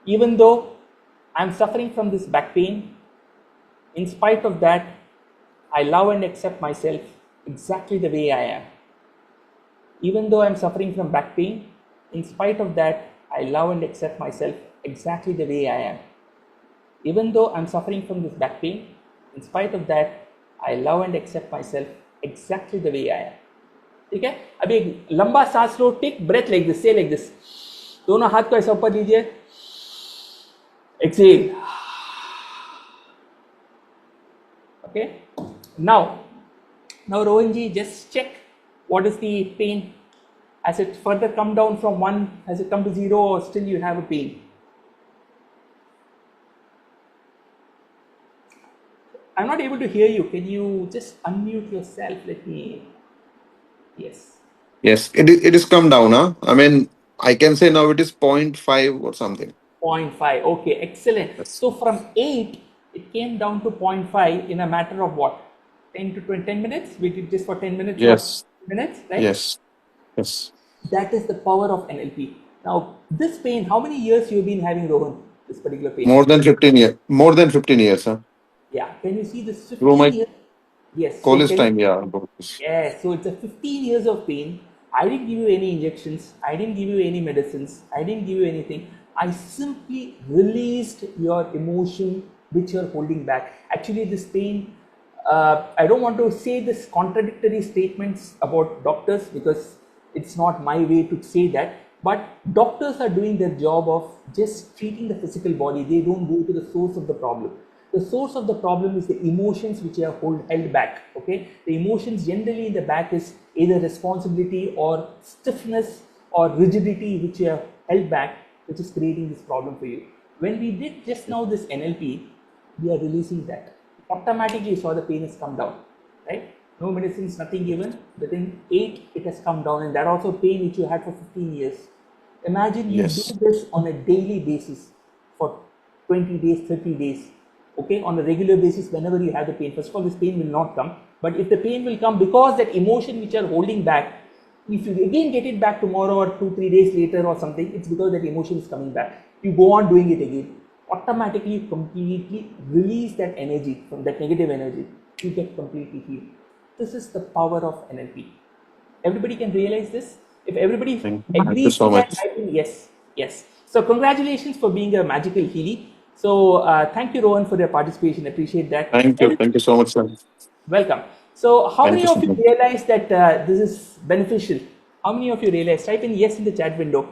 Even though I'm suffering from this back pain, in spite of that, I love and accept myself exactly the way I am. Even though I'm suffering from back pain, in spite of that, I love and accept myself exactly the way I am. Even though I'm suffering from this back pain, in spite of that, I love and accept myself exactly the way I am. ठीक है? अभी एक लंबा सांस लो. Take breath like this. Say like this. दोनों हाथ को ऐसा ऊपर लीजिए. Exhale. Okay? Now Rohan ji, just check what is the pain. Has it further come down from 1? Has it come to 0, or still you have a pain? I'm not able to hear you. Can you just unmute yourself? Let me. Yes. Yes, it is come down, huh? I mean, I can say now it is 0.5 or something. 0.5. Okay, excellent. Yes. So from 8, it came down to 0.5 in a matter of what? 10 to 20, 10 minutes? We did this for 10 minutes? Yes. Or minutes, right? Yes. Yes. That is the power of NLP. Now, this pain, how many years you've been having, Rohan, this particular pain? More than 15 years. More than 15 years, huh? Yeah. Can you see this Through 15 my years? Yes. So college can time, you- yeah. Yeah. So it's a 15 years of pain. I didn't give you any injections. I didn't give you any medicines. I didn't give you anything. I simply released your emotion which you're holding back. Actually, this pain, I don't want to say this contradictory statements about doctors because it's not my way to say that. But doctors are doing their job of just treating the physical body. They don't go to the source of the problem. The source of the problem is the emotions which are held back. Okay, the emotions generally in the back is either responsibility or stiffness or rigidity which are held back, which is creating this problem for you. When we did just now this NLP, we are releasing that. Automatically you saw the pain has come down, right? No medicines, nothing given. Within 8, it has come down, and that also pain which you had for 15 years. Imagine you do Yes. this on a daily basis for 20 days, 30 days, okay, on a regular basis. Whenever you have the pain, first of all, this pain will not come, but if the pain will come because that emotion which you are holding back, if you again get it back tomorrow or 2-3 days later or something, it's because that emotion is coming back. You go on doing it again, automatically completely release that energy from that negative energy. You get completely healed. This is the power of NLP. Everybody can realize this. If everybody Thank you agrees so to that, much. I think yes, yes. So congratulations for being a magical Healy. So thank you, Rohan, for your participation. Appreciate that. Thank you. Thank you so much, sir. Welcome. So how Thank many you so of you much. realize that this is beneficial? How many of you realize? Type in yes in the chat window.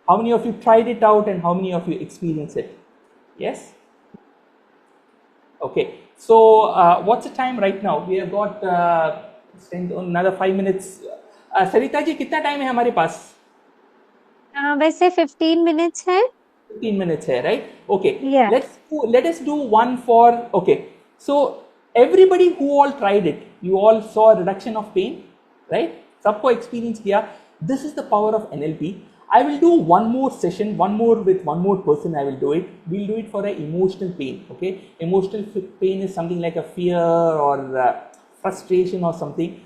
How many of you tried it out and how many of you experienced it? Yes? Okay. So what's the time right now? We have got another 5 minutes. Sarita ji, कितना time है हमारे पास? वैसे 15 minutes है. 15 minutes here, right? Okay. Yeah. Let us do one for, okay. So everybody who all tried it, you all saw a reduction of pain, right? सबको experience किया. This is the power of NLP. I will do one more session, one more with one more person. I will do it. We'll do it for an emotional pain. Okay, emotional pain is something like a fear or frustration or something.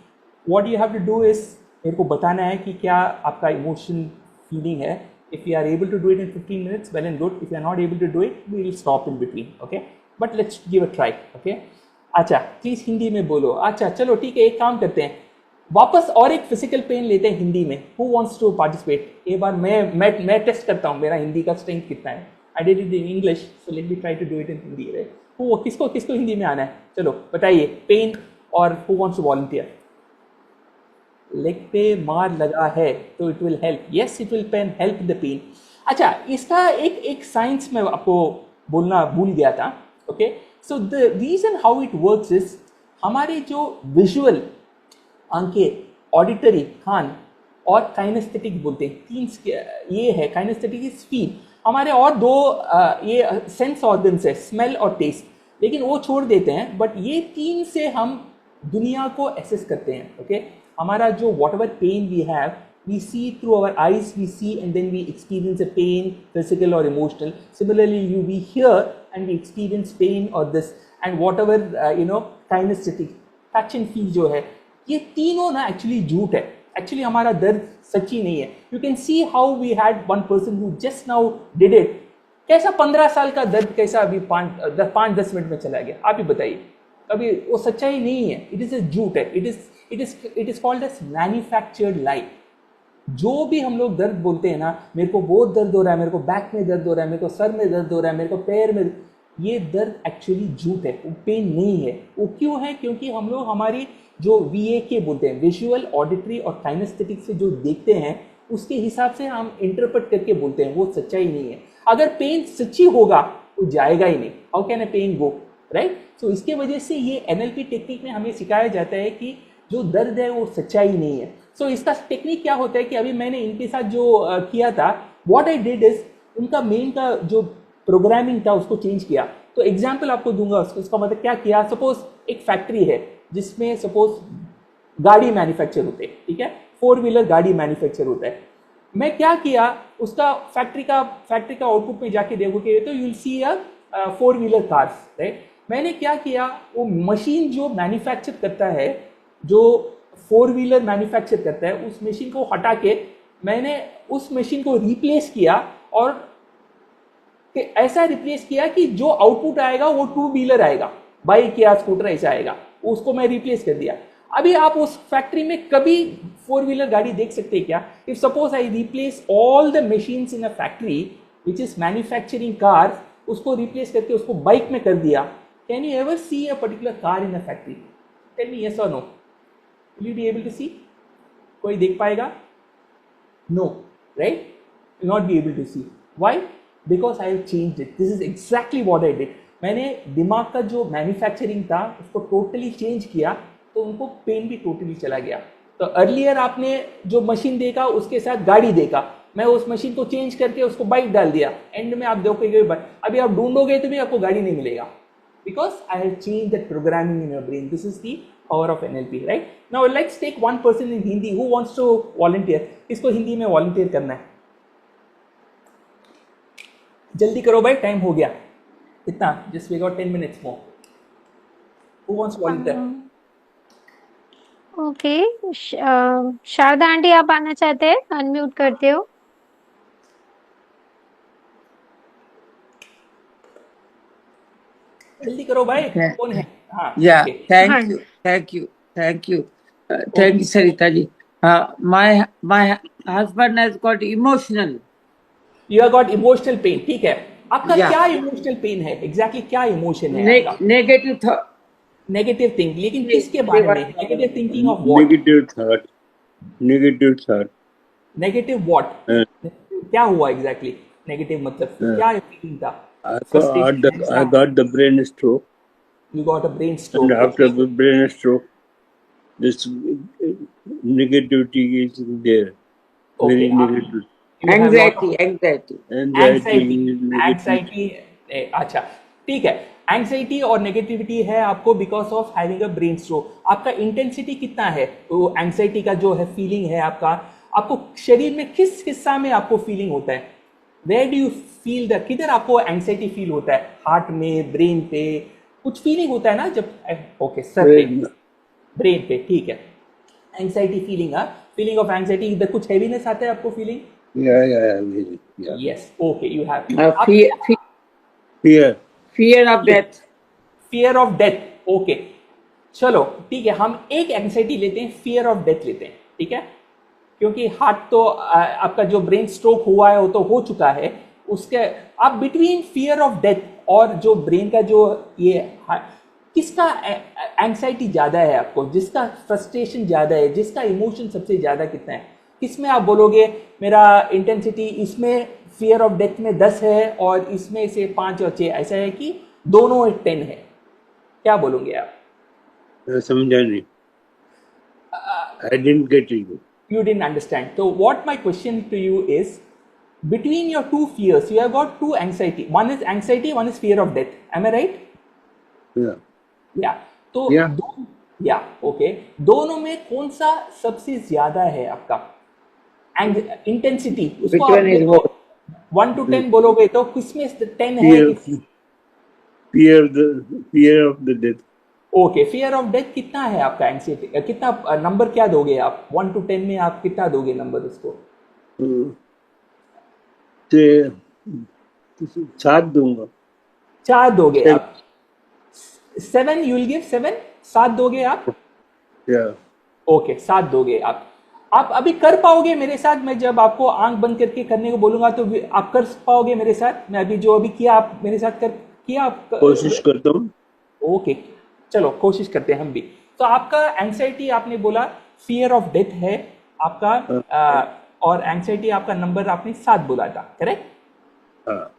What you have to do is मेरे को बताना है कि क्या आपका emotion feeling है. If you are able to do it in 15 minutes, well and good. If you are not able to do it, we will stop in between. Okay, but let's give a try. Okay. अच्छा, please Hindi में बोलो. अच्छा, चलो ठीक है, एक काम करते हैं, वापस और एक फिजिकल पेन लेते हैं हिंदी में. Who wants to participate? एक बार मैं टेस्ट करता हूँ मेरा हिंदी का स्ट्रेंथ कितना है. I did it in English, so let me try to do it in Hindi. Right, who किसको किसको हिंदी में आना है? चलो बताइए. पेन, और who wants to volunteer? Leg पे मार लगा है तो it will help. Yes, it will pain help the pain. अच्छा, इसका एक साइंस में आपको बोलना भूल गया था. Okay, so the reason how it works is, हमारे जो विजुअल आंखें, ऑडिटरी कान और काइनेस्थेटिक बोलते हैं, तीन ये है. Kinesthetic is feel. हमारे और दो ये सेंस ऑर्गन्स है, स्मेल और टेस्ट, लेकिन वो छोड़ देते हैं. बट ये तीन से हम दुनिया को एसेस करते हैं. ओके, हमारा जो whatever pain we have, we see through our eyes, we see and then we experience a pain, physical or emotional. Similarly, we hear and we experience pain or this, and whatever kinesthetic, touch and feel जो है, ये तीनों ना actually झूठ है. Actually हमारा दर्द सच्ची नहीं है. You can see how we had one person who just now did it. कैसा 15 साल का दर्द कैसा अभी 5-10 मिनट में चला गया. आप ही बताइए. अभी वो सच्चाई नहीं है. इट इज अ झूठ है. It is called as manufactured lie. जो भी हम लोग दर्द बोलते हैं ना, मेरे को बहुत दर्द हो रहा है, मेरे को बैक में दर्द हो रहा है, मेरे को सर में दर्द हो रहा है, मेरे को पैर में, ये दर्द एक्चुअली झूठ है. वो पेन नहीं है. वो क्यों है? क्योंकि हम लोग हमारी जो VAK बोलते हैं, विजुअल, ऑडिटरी और काइनेस्थेटिक से जो देखते हैं, उसके हिसाब से हम इंटरप्रेट करके बोलते हैं. वो सच्चाई नहीं है. अगर पेन सच्ची होगा तो जाएगा ही नहीं. How can a pain go, right? So इसके वजह से ये NLP टेक्निक में हमें सिखाया जाता है कि जो दर्द है वो सच्चाई नहीं है. सो इसका टेक्निक क्या होता है कि अभी मैंने इनके साथ जो किया था, व्हाट आई डिड इज, उनका मेन का जो प्रोग्रामिंग था उसको चेंज किया. तो एग्जांपल आपको दूंगा. उसका मतलब क्या किया, सपोज एक फैक्ट्री है जिसमें सपोज गाड़ी मैन्युफैक्चर होते हैं, ठीक है, 4 व्हीलर गाड़ी मैन्युफैक्चर होता है. मैं क्या किया, उसका फैक्ट्री का आउटपुट में जाके देखोगे तो you will see a 4 wheeler cars, right. मैंने क्या किया, वो मशीन जो मैन्युफैक्चर करता है, जो 4 व्हीलर मैन्युफैक्चर करता है, उस मशीन को हटा के मैंने उस मशीन को रिप्लेस किया, और ऐसा रिप्लेस किया कि जो आउटपुट आएगा वो 2 व्हीलर आएगा, बाइक या स्कूटर ऐसा आएगा. उसको मैं रिप्लेस कर दिया. अभी आप उस फैक्ट्री में कभी 4 व्हीलर गाड़ी देख सकते हैं क्या? If suppose I replace all the machines in a factory which is manufacturing cars, उसको रिप्लेस करके उसको बाइक में कर दिया, can you ever see a particular car in a factory? Tell me yes और no. Will you be able to see? कोई देख पाएगा? No, right? will not be able to see. Why? Because I have changed it. This is exactly what I did. मैंने दिमाग का जो manufacturing था उसको टोटली चेंज किया, तो उनको पेन भी टोटली चला गया. तो अर्लियर आपने जो मशीन देखा उसके साथ गाड़ी देखा, मैं उस मशीन को चेंज करके उसको बाइक डाल दिया, एंड में आप देखोगे अभी आप ढूंढोगे तो भी आपको गाड़ी नहीं मिलेगा, because I have changed that programming in your brain. This is the power of NLP, right? Now let's take one person in Hindi who wants to volunteer. किसको हिंदी में volunteer करना है? जल्दी करो भाई, टाइम हो गया. कितना? Just we got 10 minutes more. Who wants to volunteer? Okay, Sharda aunty आप आना चाहते हैं? अनम्यूट करते हो. जल्दी करो भाई. Okay. कौन है? हाँ. Yeah, Okay. thank हाँ. you, thank you, thank you, thank you, Sarita ji. My husband has got emotional. You have got emotional pain. ठीक है. आपका Yeah. क्या इमोशनल पेन है? एग्जैक्टली क्या इमोशन है आपका? Negative thought. Negative think. लेकिन किसके बारे में? Negative thinking of what? Negative thought. Negative thought. Negative what? Uh, क्या हुआ एग्जैक्टली? नेगेटिव मतलब क्या फीलिंग था? I got the brain stroke, You got a brain stroke. and after the brain stroke, this negativity is there. Very Okay. negative. You have lot of Anxiety. Anxiety. negative. Anxiety. अच्छा, ठीक है. Anxiety और negativity है आपको because of having a brain stroke. आपका intensity कितना है? वो एंग्जाइटी का जो है फीलिंग है आपको शरीर में किस हिस्सा में आपको फीलिंग होता है? Where do you feel the, किधर आपको एंग्जाइटी फील होता है? हार्ट में, ब्रेन पे कुछ फीलिंग होता है ना जब? ओके, सर पे, Brain. ब्रेन पे. ठीक है. Anxiety feeling, feeling of anxiety. इधर कुछ हैवीनेस आता है आपको feeling? Yeah. Very, yeah. Yes. Okay, you have Fear. Fear of death. Fear of death. Okay, चलो ठीक है. हम एक एंग्जाइटी लेते हैं, फियर ऑफ डेथ लेते हैं. ठीक है, क्योंकि हार्ट तो आपका जो ब्रेन स्ट्रोक हुआ है वो तो हो चुका है. उसके आप बिटवीन फियर ऑफ डेथ और जो ब्रेन का जो ये किसका एंग्जाइटी ज़्यादा है आपको? जिसका फ्रस्ट्रेशन ज़्यादा है, जिसका इमोशन सबसे ज़्यादा कितना है? किसमें आप बोलोगे मेरा इंटेंसिटी इसमें फियर ऑफ डेथ में 10 है और इसमें से 5 और 6, ऐसा है कि दोनों 10 है? क्या बोलोगे आप? समझा नहीं. I didn't get you. You didn't understand. So what my question to you is, between your two fears, you have got two anxiety. One is anxiety, one is fear of death. Am I right? Yeah. Yeah. तो Yeah. okay. दोनों में कौन सा सबसे ज्यादा है आपका intensity? Which one is more? 1 to 10 बोलोगे तो किसमें 10 है? Fear of the death. Okay, fear of death कितना है आपका एंग्जाइटी? कितना नंबर क्या दोगे आप? 1 to 10 में आप कितना दोगे नंबर उसको? से 7 दूंगा. 4 दोगे आप. 7 यू विल गिव 7? 7 दोगे आप? Yeah. ओके, 7 दोगे आप. आप अभी कर पाओगे मेरे साथ? मैं जब आपको आंख बंद करके करने को बोलूंगा तो आप कर पाओगे मेरे साथ? मैं अभी जो अभी किया आप मेरे साथ किया आप? कोशिश करता हूँ. ओके, चलो कोशिश करते हैं हम भी. तो आपका एंग्जाइटी आपने बोला फियर ऑफ डेथ है आपका, और एंग्जाइटी आपका नंबर आपने 7 बोला था, करेक्ट? हाँ.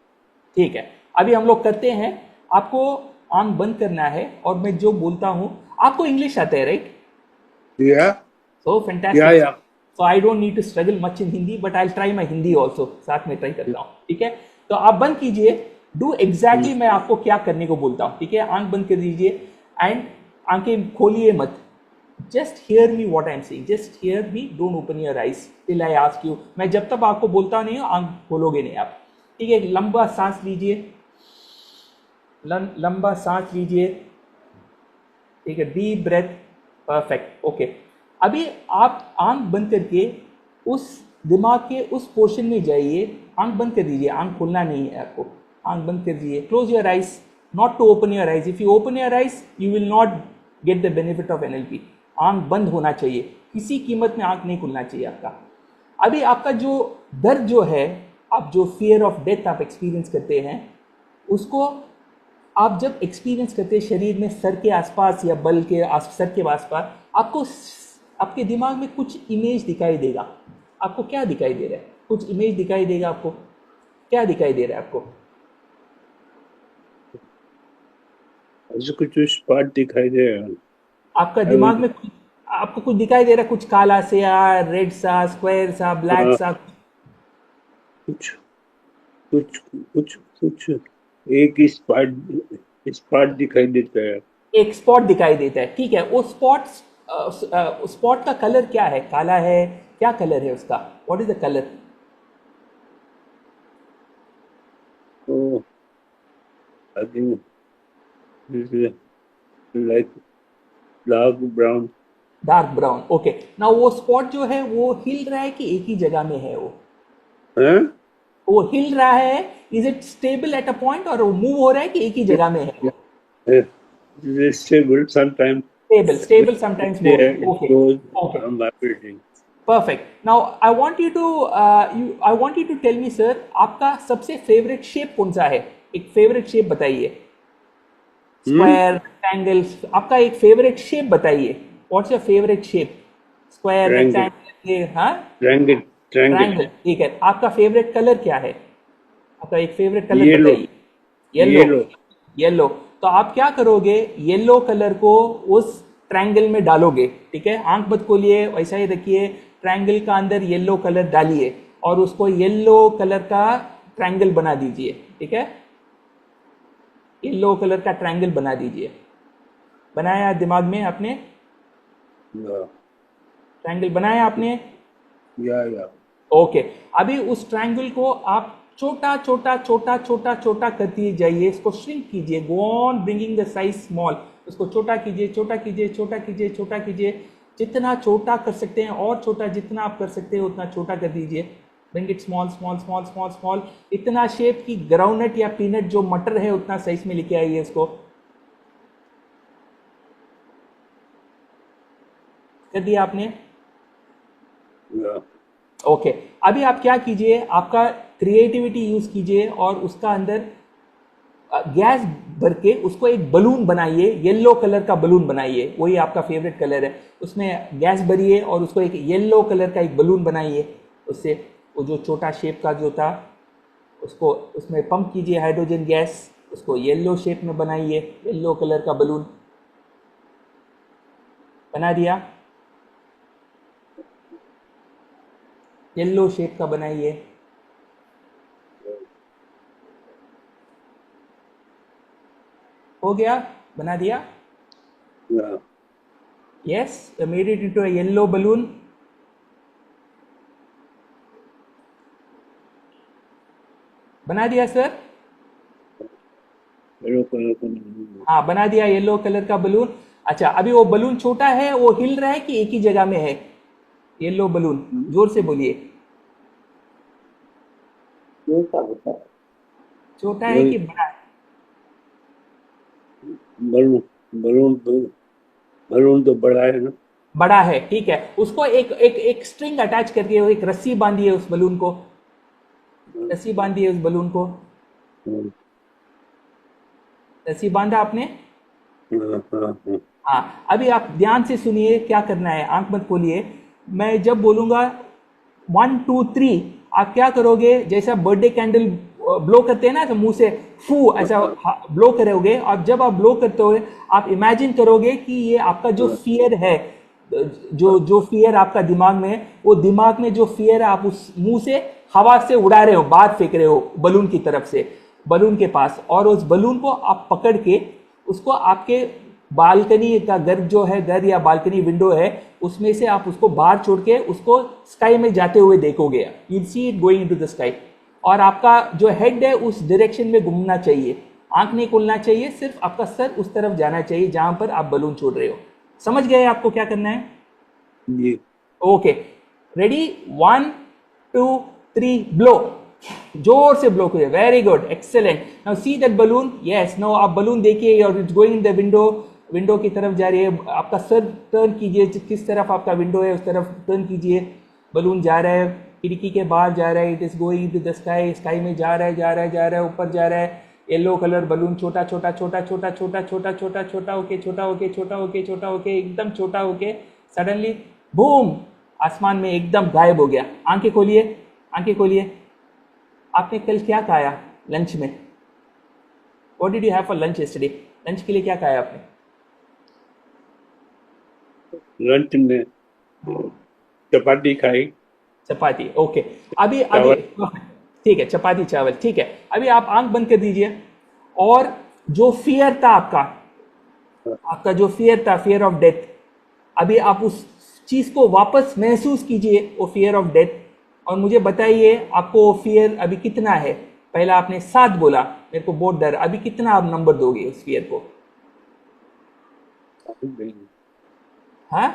ठीक है. अभी हम लोग करते हैं. आपको आंख बंद करना है और मैं जो बोलता हूँ, आपको इंग्लिश आता है right? Yeah. So fantastic. Yeah. So I don't need to struggle much in Hindi, but I try my Hindi also. साथ में ट्राई करता हूँ. ठीक है, तो आप बंद कीजिए. डू एग्जैक्टली मैं आपको क्या करने को बोलता हूँ. ठीक है, आंख बंद कर दीजिए एंड आंखें खोलिए मत. Just hear me what I am saying. Just hear me, don't open your eyes till I ask you. मैं जब तक आपको बोलता नहीं हूँ आंख खोलोगे नहीं आप. ठीक है, लंबा सांस लीजिए. लंबा सांस लीजिए. ठीक है, डीप ब्रेथ. परफेक्ट. ओके, अभी आप आंख बंद करके उस दिमाग के उस पोर्शन में जाइए. आंख बंद कर दीजिए, आंख खोलना नहीं है आपको. आंख बंद कर दीजिए. Close your eyes. Not to open your eyes. If you open your eyes you will not get the benefit of NLP. आंख बंद होना चाहिए, किसी कीमत में आंख नहीं खुलना चाहिए आपका. अभी आपका जो दर्द जो है, आप जो फियर ऑफ डेथ आप एक्सपीरियंस करते हैं, उसको आप जब एक्सपीरियंस करते हैं शरीर में सर के आसपास या बल के सर के आसपास, आपको आपके दिमाग में कुछ इमेज दिखाई देगा. आपको क्या दिखाई दे रहा है? कुछ इमेज दिखाई देगा आपको, क्या दिखाई दे रहा है आपको? ऐसे कुछ स्पॉट दिखाई दे रहा है। आपका दिमाग में आपको कुछ दिखाई दे रहा है, कुछ काला से या रेड सा, स्क्वायर सा, ब्लैक हाँ। सा? कुछ कुछ कुछ कुछ एक स्पॉट दिखाई देता है। एक स्पॉट दिखाई देता है, ठीक है। वो स्पॉट का कलर क्या है? काला है? क्या कलर है उसका? What is the colour? तो I think like dark brown. Dark brown, okay. Now वो स्पॉट जो है वो हिल रहा है कि एक ही जगह में है? हाँ, वो हिल रहा है, is it stable at a point, और वो मूव हो रहा है कि एक ही जगह में है? stable sometimes. Stable, stable sometimes move, Yeah, it okay goes okay, on vibrating. perfect. Now I want you to I want you to tell me sir, आपका सबसे फेवरेट शेप कौन सा है? एक फेवरेट शेप बताइए। स्क्वायर, रेक्टेंगल, आपका एक favourite shape बताइए। What's your favourite shape? Square, Triangle. Rectangle, हाँ? Triangle. ट्रायंगल, ठीक है। आपका फेवरेट कलर क्या है? आपका एक फेवरेट कलर Yellow. बताइए। Yellow, Yellow. येलो। तो आप क्या करोगे, येलो कलर को उस ट्रायंगल में डालोगे, ठीक है। आंख मत खोलिए, वैसा ही रखिए, ट्रायंगल का अंदर येलो कलर डालिए और उसको येलो कलर का ट्रायंगल बना दीजिए, ठीक है। येलो कलर का ट्रायंगल बना दीजिए। बनाया दिमाग में आपने? Yeah. ट्रायंगल बनाया आपने? Yeah. ओके। अभी उस ट्रायंगल को आप छोटा छोटा छोटा छोटा छोटा करते जाइए, इसको श्रिंक कीजिए, go on bringing the size small. उसको छोटा कीजिए, छोटा कीजिए, छोटा कीजिए, छोटा कीजिए, जितना छोटा कर सकते हैं और छोटा, जितना आप कर सकते हैं उतना छोटा कर दीजिए। Bring it small small small small small, इतना शेप की ग्राउंडनट या पीनट जो मटर है उतना साइज में लेके आइए इसको। कर दिया आपने? Yeah. ओके। अभी आप क्या कीजिए, आपका क्रिएटिविटी यूज कीजिए और उसका अंदर गैस भर के उसको एक बलून बनाइए, येलो कलर का बलून बनाइए, वही आपका फेवरेट कलर है। उसमें गैस भरिए और उसको एक येलो कलर का एक बलून बनाइए। उससे वो जो छोटा शेप का जो था उसको उसमें पंप कीजिए हाइड्रोजन गैस, उसको येलो शेप में बनाइए, येलो कलर का बलून बना दिया। येलो शेप का बनाइए। हो गया? बना दिया? Yeah. Yes, I made it into a yellow balloon. बना दिया सर? Yellow color का हाँ, बना दिया येलो कलर का बलून। अच्छा, अभी वो बलून छोटा है, वो हिल रहा है कि एक ही जगह में है? येलो बलून, जोर से बोलिए। छोटा होता है। छोटा है कि बड़ा है? बलून बलून तो बलून तो बड़ा है ना। बड़ा है, ठीक है। उसको एक एक एक स्ट्रिंग अटैच करके एक रस्सी बांधिए उस बलून को, रस्सी बांधिए उस बलून को। हाँ, रस्सी बांधा आपने? हाँ। हाँ। अभी आप ध्यान से सुनिए क्या करना है, आंख मत खोलिए। मैं जब बोलूंगा 1 2 3, आप क्या करोगे, जैसा बर्थडे कैंडल ब्लो करते हैं ना, तो मुंह से फू ऐसा ब्लो करोगे। और जब आप ब्लो करते हो, आप इमेजिन करोगे कि ये आपका जो फियर है, जो फियर आपका दिमाग में है, वो दिमाग में जो फियर है आप उस मुंह से हवा से उड़ा रहे हो, बाहर फेंक रहे हो बलून की तरफ से, बलून के पास। और उस बलून को आप पकड़ के उसको आपके बालकनी का घर जो है, घर या बालकनी विंडो है, उसमें से आप उसको बाहर छोड़ के उसको स्काई में जाते हुए देखोगे। You see it going into the sky. और आपका जो हेड है उस डायरेक्शन में घूमना चाहिए, आंख नहीं खोलना चाहिए, सिर्फ आपका सर उस तरफ जाना चाहिए जहां पर आप बलून छोड़ रहे हो। समझ गए आपको क्या करना है? जी। Okay, ready? 1 2 3 ब्लो। जोर से ब्लो करिए। Very good, excellent. Now see that balloon. Yes, now आप बलून देखिए और it's going in the window, window की तरफ जा रही है। आपका सर टर्न कीजिए, किस तरफ आपका विंडो है उस तरफ टर्न कीजिए। बलून जा रहा है, खिड़की के बाहर जा रहा है, it is going to the sky, sky में जा रहा है, जा रहा है, जा रहा है, ऊपर जा रहा है। येलो कलर बलून छोटा छोटा छोटा छोटा छोटा छोटा छोटा छोटा होके, छोटा होके, छोटा होके, छोटा होके, एकदम छोटा होके सडनली बूम, आसमान में एकदम गायब हो गया। आंखें खोलिए, आंखें खोलिए। आपने कल क्या खाया लंच में? What did you have for lunch yesterday? Lunch के लिए क्या खाया आपने? लंच में चपाती खाई, चपाती, ओके। अभी अभी चावल। ठीक है, चपाती चावल, ठीक है। अभी आप आंख बंद कर दीजिए और जो फियर था आपका, आपका जो फियर था, फियर ऑफ डेथ, अभी आप उस चीज को वापस महसूस कीजिए, वो फियर ऑफ डेथ, और मुझे बताइए आपको वो फियर अभी कितना है। पहला आपने 7 बोला, मेरे को बहुत डर, अभी कितना आप नंबर दोगे उस फियर को? हाँ,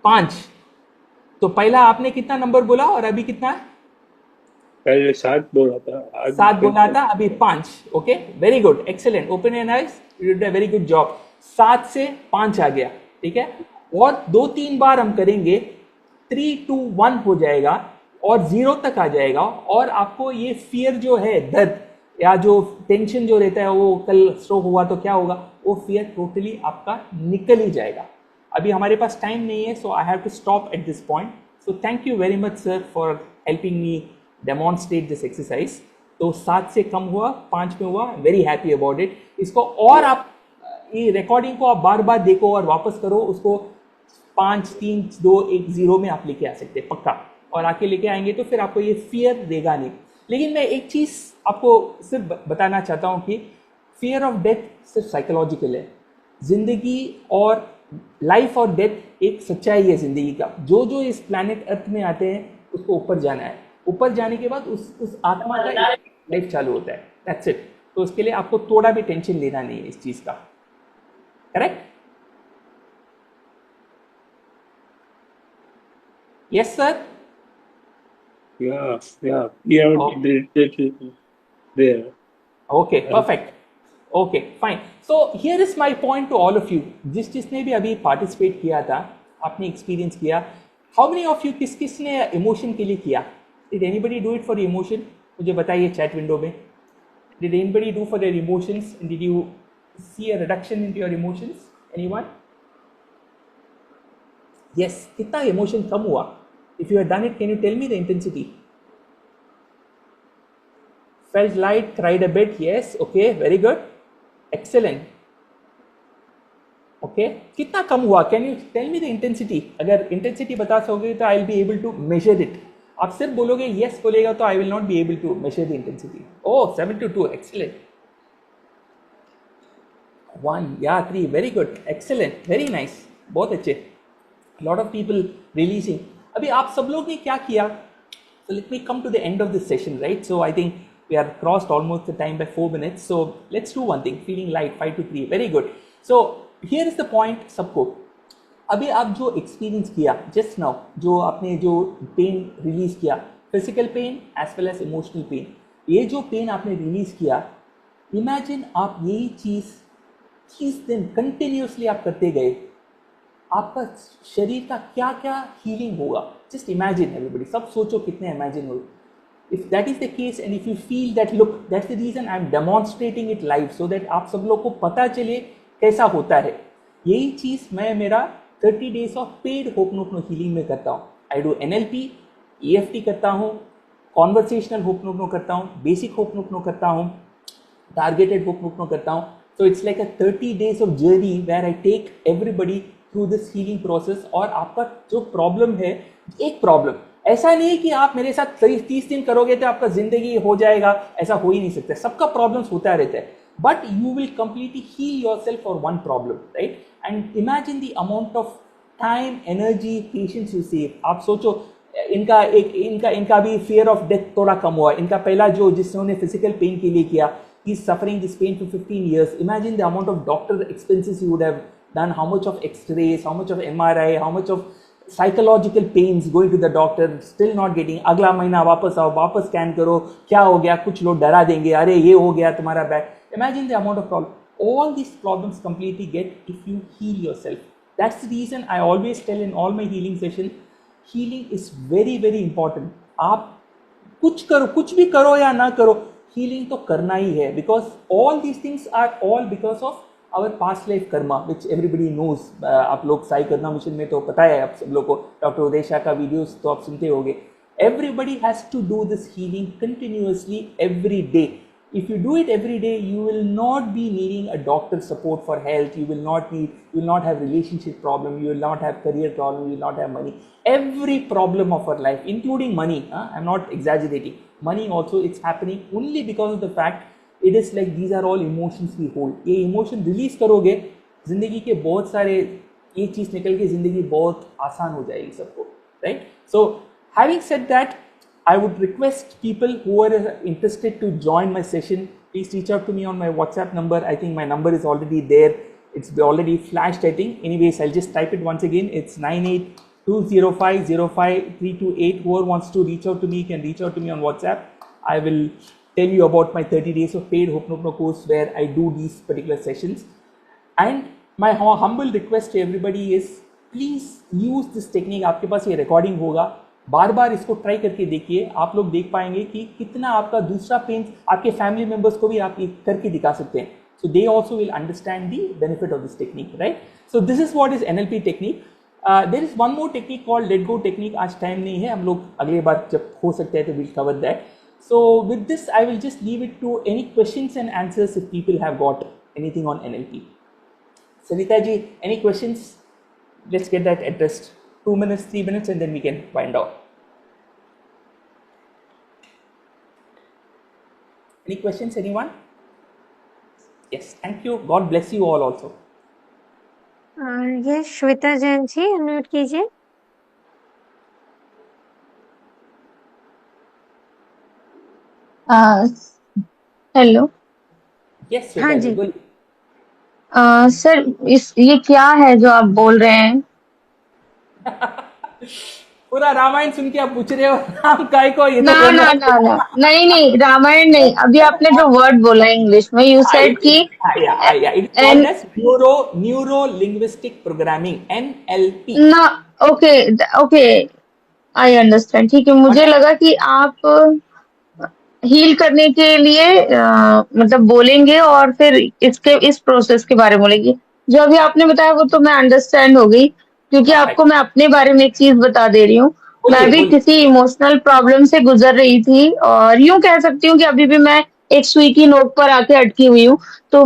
5। तो पहला आपने कितना नंबर बोला और अभी कितना है? पहले 7 बोला था, आज 7 बोला था, अभी 5। Okay, very good, excellent, open your eyes, you did a very good job. 7 से 5 आ गया, ठीक है। और 2-3 बार हम करेंगे, 3, 2, 1 हो जाएगा और 0 तक आ जाएगा, और आपको ये फियर जो है, दर्द या जो टेंशन जो रहता है, वो कल स्ट्रोक हुआ तो क्या होगा, वो फियर टोटली आपका निकल ही जाएगा। अभी हमारे पास टाइम नहीं है, so I have to stop at this point. So thank you very much sir for helping me demonstrate this exercise. तो 7 से कम हुआ, 5 में हुआ, वेरी हैप्पी अबाउट इट। इसको और आप ये रिकॉर्डिंग को आप बार बार देखो और वापस करो उसको, 5, 3, 2, 1, 0 में आप लेके आ सकते हैं पक्का, और आके लेके आएंगे तो फिर आपको ये फियर देगा नहीं। लेकिन मैं एक चीज़ आपको सिर्फ बताना चाहता हूँ कि फियर ऑफ डेथ सिर्फ साइकोलॉजिकल है। जिंदगी और लाइफ और डेथ एक सच्चाई है जिंदगी का। जो जो इस प्लैनेट अर्थ में आते हैं उसको ऊपर जाना है, ऊपर जाने के बाद उस आत्मा का लाइफ चालू होता है, दैट्स इट। तो उसके लिए आपको थोड़ा भी टेंशन लेना नहीं है इस चीज़ का, correct? Yes sir. Yeah, that is there. Okay, perfect, okay fine. So here is my point two all of you, जिसने भी अभी पार्टिसिपेट किया था, आपने एक्सपीरियंस किया, हाउ मेनी ऑफ यू, किस किस ने इमोशन के लिए किया? Did anybody do it for emotion? मुझे बताइए चैट विंडो में, did anybody do for your emotions? Did you see a reduction in your emotions? Anyone? Yes, कितना इमोशन कम हुआ? If you have done it, can you tell me the intensity? Felt light, cried a bit, yes, okay, very good, excellent, okay. कितना कम हुआ? Can you tell me the intensity? अगर intensity बता सकोगे तो I will be able to measure it. आप सिर्फ बोलोगे yes बोलेगा तो I will not be able to measure the intensity. Oh, 7-2, excellent. 1, yeah, 3, very good, excellent, very nice, बहुत अच्छे. Lot of people releasing. अभी आप सब लोग ने क्या किया? So let me come to the end of this session, right? So I think we are crossed almost the time by 4 minutes. So let's do one thing, feeling light, 5 to 3, very good. So here is the point सबको, अभी आप जो experience किया just now, जो आपने जो pain release किया, physical pain as well as emotional pain, ये जो पेन आपने रिलीज किया, इमेजिन आप यही चीज़ 30 दिन कंटिन्यूसली आप करते गए, आपका शरीर का क्या क्या हीलिंग होगा। जस्ट इमेजिन एवरीबडी, सब सोचो कितने इमेजिन हो। If that is the case and if you feel that, look, that's the reason I am demonstrating it live, so that आप सब लोग को पता चले कैसा होता है। यही चीज़ मैं मेरा 30 डेज ऑफ पेड होपनोपनो हीलिंग में करता हूँ। आई डू NLP, EFT करता हूँ, कॉन्वर्सेशनल होपनोपनो करता हूँ, बेसिक होपनोपनो करता हूँ, टारगेटेड होपनोपनो करता हूँ। So it's like a 30 days of journey where I take everybody through this healing process. और आपका जो प्रॉब्लम है, एक प्रॉब्लम ऐसा नहीं है कि आप मेरे साथ 30 दिन करोगे तो आपका जिंदगी हो जाएगा, ऐसा हो ही नहीं सकता। सबका प्रॉब्लम्स होता रहता है, but you will completely heal yourself for one problem, right? And imagine the amount of time, energy, patience you save. आप सोचो, इनका भी फियर ऑफ डेथ थोड़ा कम हुआ। इनका पहला जो जिसने फिजिकल पेन के लिए किया, he is suffering this pain for 15 years. Imagine the amount of doctor expenses you would have done, how much of x-rays, how much of MRI, how much of psychological pains, going to the doctor, still not getting, अगला महीना वापस आओ, वापस scan करो, क्या हो गया, कुछ लोग डरा देंगे, अरे ये हो गया तुम्हारा back. Imagine the amount of problem. All this problems completely get if you heal yourself. That's the reason I always tell in all my healing session, healing is very very important. आप कुछ करो, कुछ भी करो या ना करो, healing तो करना ही है, because all these things are all because of our past life karma which everybody knows. आप लोग साई करना मिशन में तो पता है आप सब लोग को, डॉक्टर उदय शाह का वीडियोस तो आप सुनते होंगे। Everybody has to do this healing continuously every day. If you do it every day, you will not be needing a doctor's support for health. You will not have relationship problem. You will not have career problem. You will not have money. Every problem of our life, including money, I'm not exaggerating. Money also, it's happening only because of the fact it is like these are all emotions we hold. ये emotion release करोगे, जिंदगी के बहुत सारे ये चीज निकल के जिंदगी बहुत आसान हो जाएगी सबको, right? So having said that, I would request people who are interested to join my session, please reach out to me on my WhatsApp number. I think my number is already there. It's already flashed, I think. Anyways, I'll just type it once again. It's 9820505328. Whoever wants to reach out to me can reach out to me on WhatsApp. I will tell you about my 30 days of paid Ho'oponopono course where I do these particular sessions. And my humble request to everybody is, please use this technique. आपके पास ये recording होगा, बार बार इसको try करके देखिए. आप लोग देख पाएंगे कि कितना आपका दूसरा पेन आपके फैमिली मेंबर्स को भी आप करके दिखा सकते हैं. So they also will understand the benefit of this technique, right? So this is what is NLP technique. There is one more technique called let go technique. आज टाइम नहीं है, हम लोग अगले बार जब हो सकता है तो we'll cover that. So with this, I will just leave it to any questions and answers if people have got anything on NLP. Sarita ji, any questions? Let's get that addressed. 2 minutes, 3 minutes, and then we can wind up. Any questions, anyone? Yes, thank you. God bless you all also. ये Shweta Jain ji, unmute कीजिए. Hello. Yes, हाँ Shweta जी. ji, बोलिए. Sir ये क्या है जो आप बोल रहे हैं? पूरा रामायण सुन के आप पूछ रहे हो राम काय को, ये ना तो ना ना ना, नहीं रामायण नहीं. अभी आपने जो वर्ड बोला इंग्लिश में, यू सेड कि it's called as neuro linguistic programming, NLP. ना. Okay okay, I understand. ठीक है, मुझे लगा कि आप हील करने के लिए मतलब बोलेंगे और फिर इस प्रोसेस के बारे में बोलेंगे. जो अभी आपने बताया वो तो मैं अंडरस्टैंड हो गई, क्योंकि आपको मैं अपने बारे में एक चीज बता दे रही हूँ. मैं भी किसी इमोशनल प्रॉब्लम से गुजर रही थी, और यूं कह सकती हूँ कि अभी भी मैं एक सुई की नोक पर आके अटकी हुई हूँ. तो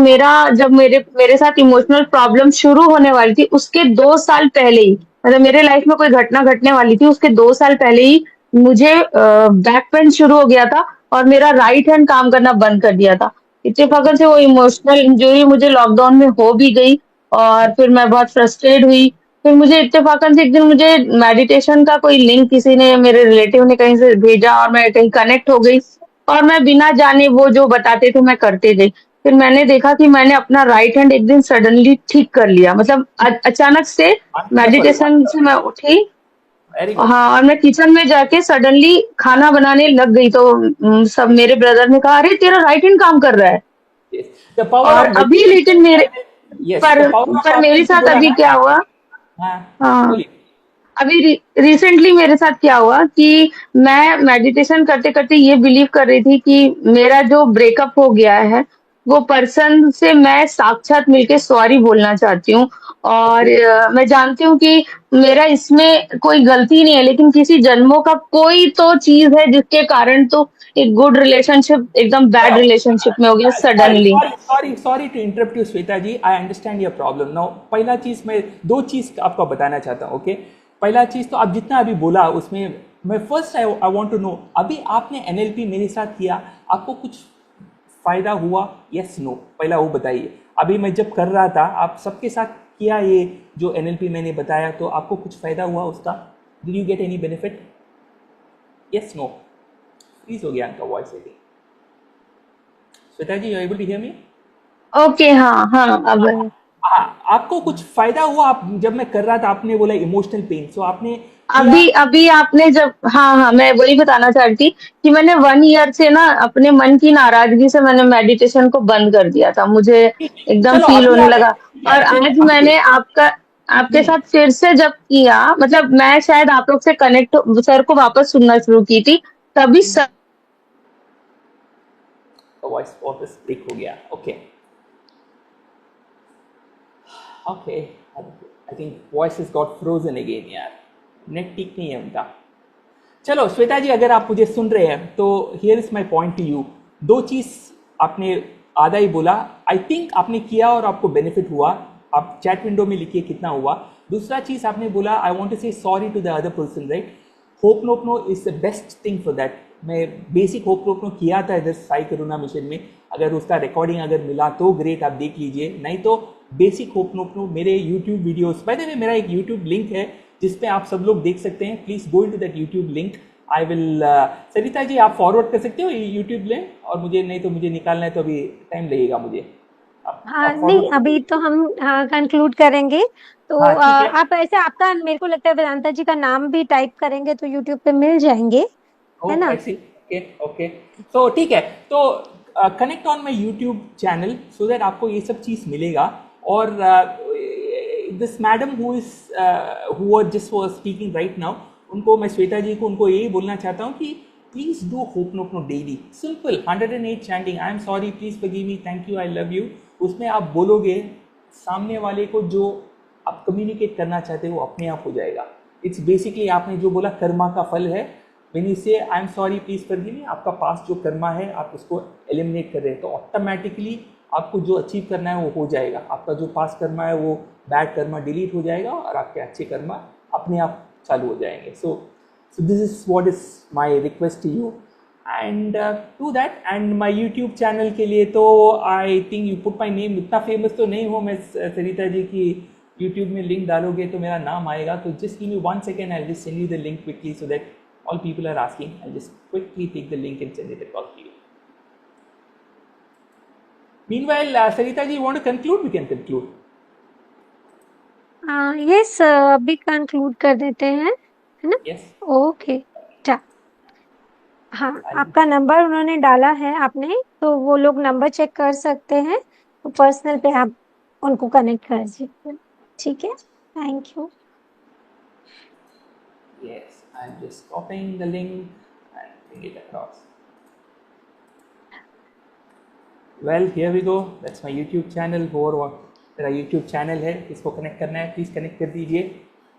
जब मेरे साथ इमोशनल प्रॉब्लम शुरू होने वाली थी, उसके 2 साल पहले ही, मतलब मेरे लाइफ में कोई घटना घटने वाली थी, उसके 2 साल पहले ही मुझे बैक पेन शुरू हो गया था और मेरा राइट हैंड काम करना बंद कर दिया था. इत्तेफाकन से वो इमोशनल इंजरी मुझे लॉकडाउन में हो भी गई, और फिर मैं बहुत फ्रस्ट्रेट हुई. फिर मुझे इत्तेफाकन से एक दिन मुझे मेडिटेशन का कोई लिंक किसी ने, मेरे रिलेटिव ने कहीं से भेजा, और मैं कहीं कनेक्ट हो गई, और मैं बिना जाने वो जो बताते थे मैं करते गई. फिर मैंने देखा कि मैंने अपना राइट हैंड एक दिन सडनली ठीक कर लिया. मतलब अचानक से मेडिटेशन से मैं उठी, हाँ, और मैं किचन में जाके सडनली खाना बनाने लग गई. तो सब मेरे ब्रदर ने कहा, अरे तेरा राइट हैंड काम कर रहा है. और अभी लेकिन पर मेरे साथ अभी क्या हुआ, हाँ, अभी रिसेंटली मेरे साथ क्या हुआ कि मैं मेडिटेशन करते करते ये बिलीव कर रही थी कि मेरा जो ब्रेकअप हो गया है, वो पर्सन से मैं साक्षात मिलके सॉरी बोलना चाहती हूँ. और मैं जानती हूँ कि मेरा इसमें कोई गलती नहीं है, लेकिन किसी जन्मों का कोई तो चीज है जिसके कारण तो एक गुड रिलेशनशिप एकदम बैड रिलेशनशिप में हो गया suddenly. Sorry to interrupt you, Shweta ji. I understand your problem. Now, पहला चीज मैं 2 चीज आपको बताना चाहता हूँ. ओके, पहला चीज तो आप जितना अभी बोला उसमें मैं first I want to know, अभी आपने NLP मेरे साथ किया, आपको कुछ फायदा हुआ? यस नो, पहला वो बताइए. अभी मैं जब कर रहा था, आप सबके साथ किया ये जो NLP मैंने बताया, तो आपको कुछ फायदा हुआ उसका? Did you get any benefit? Yes no, please हो गया आपका voice. Shweta ji, you able to hear me? Okay, हाँ हाँ, अब आपको कुछ फायदा हुआ? आप जब मैं कर रहा था, आपने बोला इमोशनल पेन, सो आपने अभी आपने जब, हाँ, मैं वही बताना चाह रही थी कि मैंने 1 ईयर से ना अपने मन की नाराजगी से मैंने मेडिटेशन को बंद कर दिया था. मुझे एकदम फील होने लगा, और आज मैंने आपके साथ फिर से जब किया, मतलब मैं शायद आप लोग से कनेक्ट सर को वापस सुनना शुरू की थी, तभी सर वॉइस वापस ब्रेक हो गया. Okay, I think voice is got frozen again यार. नेट ठीक नहीं है उनका. चलो श्वेता जी, अगर आप मुझे सुन रहे हैं तो here is my point two you. दो चीज आपने आधा ही बोला. आई थिंक आपने किया और आपको बेनिफिट हुआ. आप चैट विंडो में लिखिए कितना हुआ. दूसरा चीज आपने बोला, I want to say sorry to the other person, right. Ho'oponopono is the best thing for that. मैं बेसिक होपनोपनो किया था इधर साई करुणा मिशन में. अगर उसका रिकॉर्डिंग अगर मिला तो ग्रेट, आप देख लीजिए. नहीं तो बेसिक होपनोपनो मेरे YouTube videos, by the way मेरा एक यूट्यूब लिंक है जिसपे आप सब लोग देख सकते हैं. Please go into that YouTube link. I will, Sarita ji आप फॉरवर्ड कर सकते हो यूट्यूब लिंक, और मुझे नहीं तो मुझे निकालना है तो अभी टाइम लगेगा मुझे. हाँ नहीं, अभी तो हम कंक्लूड करेंगे. तो हाँ, ठीक है. आप ऐसे, आपका मेरे को लगता है वेदांता जी का नाम भी टाइप करेंगे तो यूट्यूब पे मिल जाएंगे, है ना. Okay okay. तो ठीक है. तो connect on my YouTube channel so that आपको ये सब चीज़ मिलेगा. और this madam who just was speaking right now, उनको मैं, श्वेता जी को, उनको यही बोलना चाहता हूँ कि please do ho'oponopono daily. Simple 108 chanting, I am sorry, please forgive me, thank you, I love you. उसमें आप बोलोगे, सामने वाले को जो आप कम्युनिकेट करना चाहते हो वो अपने आप हो जाएगा. इट्स बेसिकली आपने जो बोला कर्मा का फल है. व्हेन यू से आई एम सॉरी प्लीज फॉरगिव मी, आपका पास जो कर्मा है आप उसको एलिमिनेट कर रहे हैं, तो ऑटोमेटिकली आपको जो अचीव करना है वो हो जाएगा. आपका जो पास कर्मा है वो बैड कर्मा डिलीट हो जाएगा और आपके अच्छे कर्मा अपने आप चालू हो जाएंगे. So this is what is my request to you. And to that, and my YouTube channel के लिए तो I think you put my name. इतना फेमस तो नहीं हो मैं सरिता जी की यूट्यूब में लिंक डालोगे तो मेरा नाम आएगा. तो just give me 1 second, I just send you the link quickly so that all people are asking. I'll just quickly take the link and send it across to you. Meanwhile, Sarita ji, you want to conclude? We can conclude. Yes, अभी conclude कर देते हैं, है ना. Yes. Okay. हाँ, आपका number उन्होंने डाला है आपने, तो वो लोग नंबर चेक कर सकते हैं. तो पर्सनल पे आप उनको कनेक्ट कर सकते हैं. ठीक है, thank you. Yes. I'm just copying the link and bring it across. Well, here we go. That's my YouTube channel. मेरा YouTube channel है, इसको कनेक्ट करना है, प्लीज़ कनेक्ट कर दीजिए.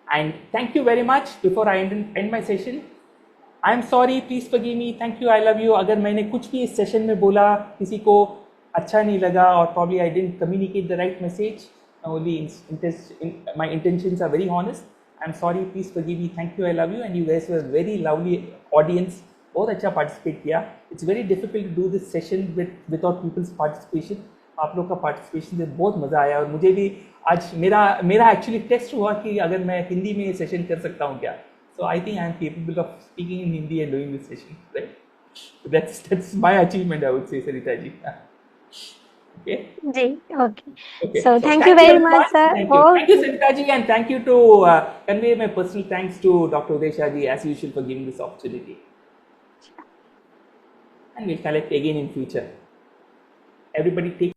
And thank you very much. Before I and my session, I am sorry, please forgive me, thank you, I love you. अगर मैंने कुछ भी इस सेशन में बोला किसी को अच्छा नहीं लगा, और probably I didn't communicate the right message, only my intentions are very honest. I'm sorry, please forgive me, thank you, I love you, and you guys were very lovely audience. बहुत अच्छा पार्टिसिपेट किया. It's very difficult to do this session without people's participation. आप लोग का participation से बहुत मज़ा आया. और मुझे भी आज मेरा एक्चुअली टेस्ट हुआ कि अगर मैं हिंदी में ये सेशन कर सकता हूँ क्या. So I think I am capable of speaking in Hindi and doing this session, right? So that's my achievement, I would say, Sarita ji. Okay. जी, okay. Okay. So thank you very much, sir. Thank you, Sarita ji, and thank you to convey my personal thanks to Dr. Udesha ji as usual for giving this opportunity. And we'll collect again in future. Everybody take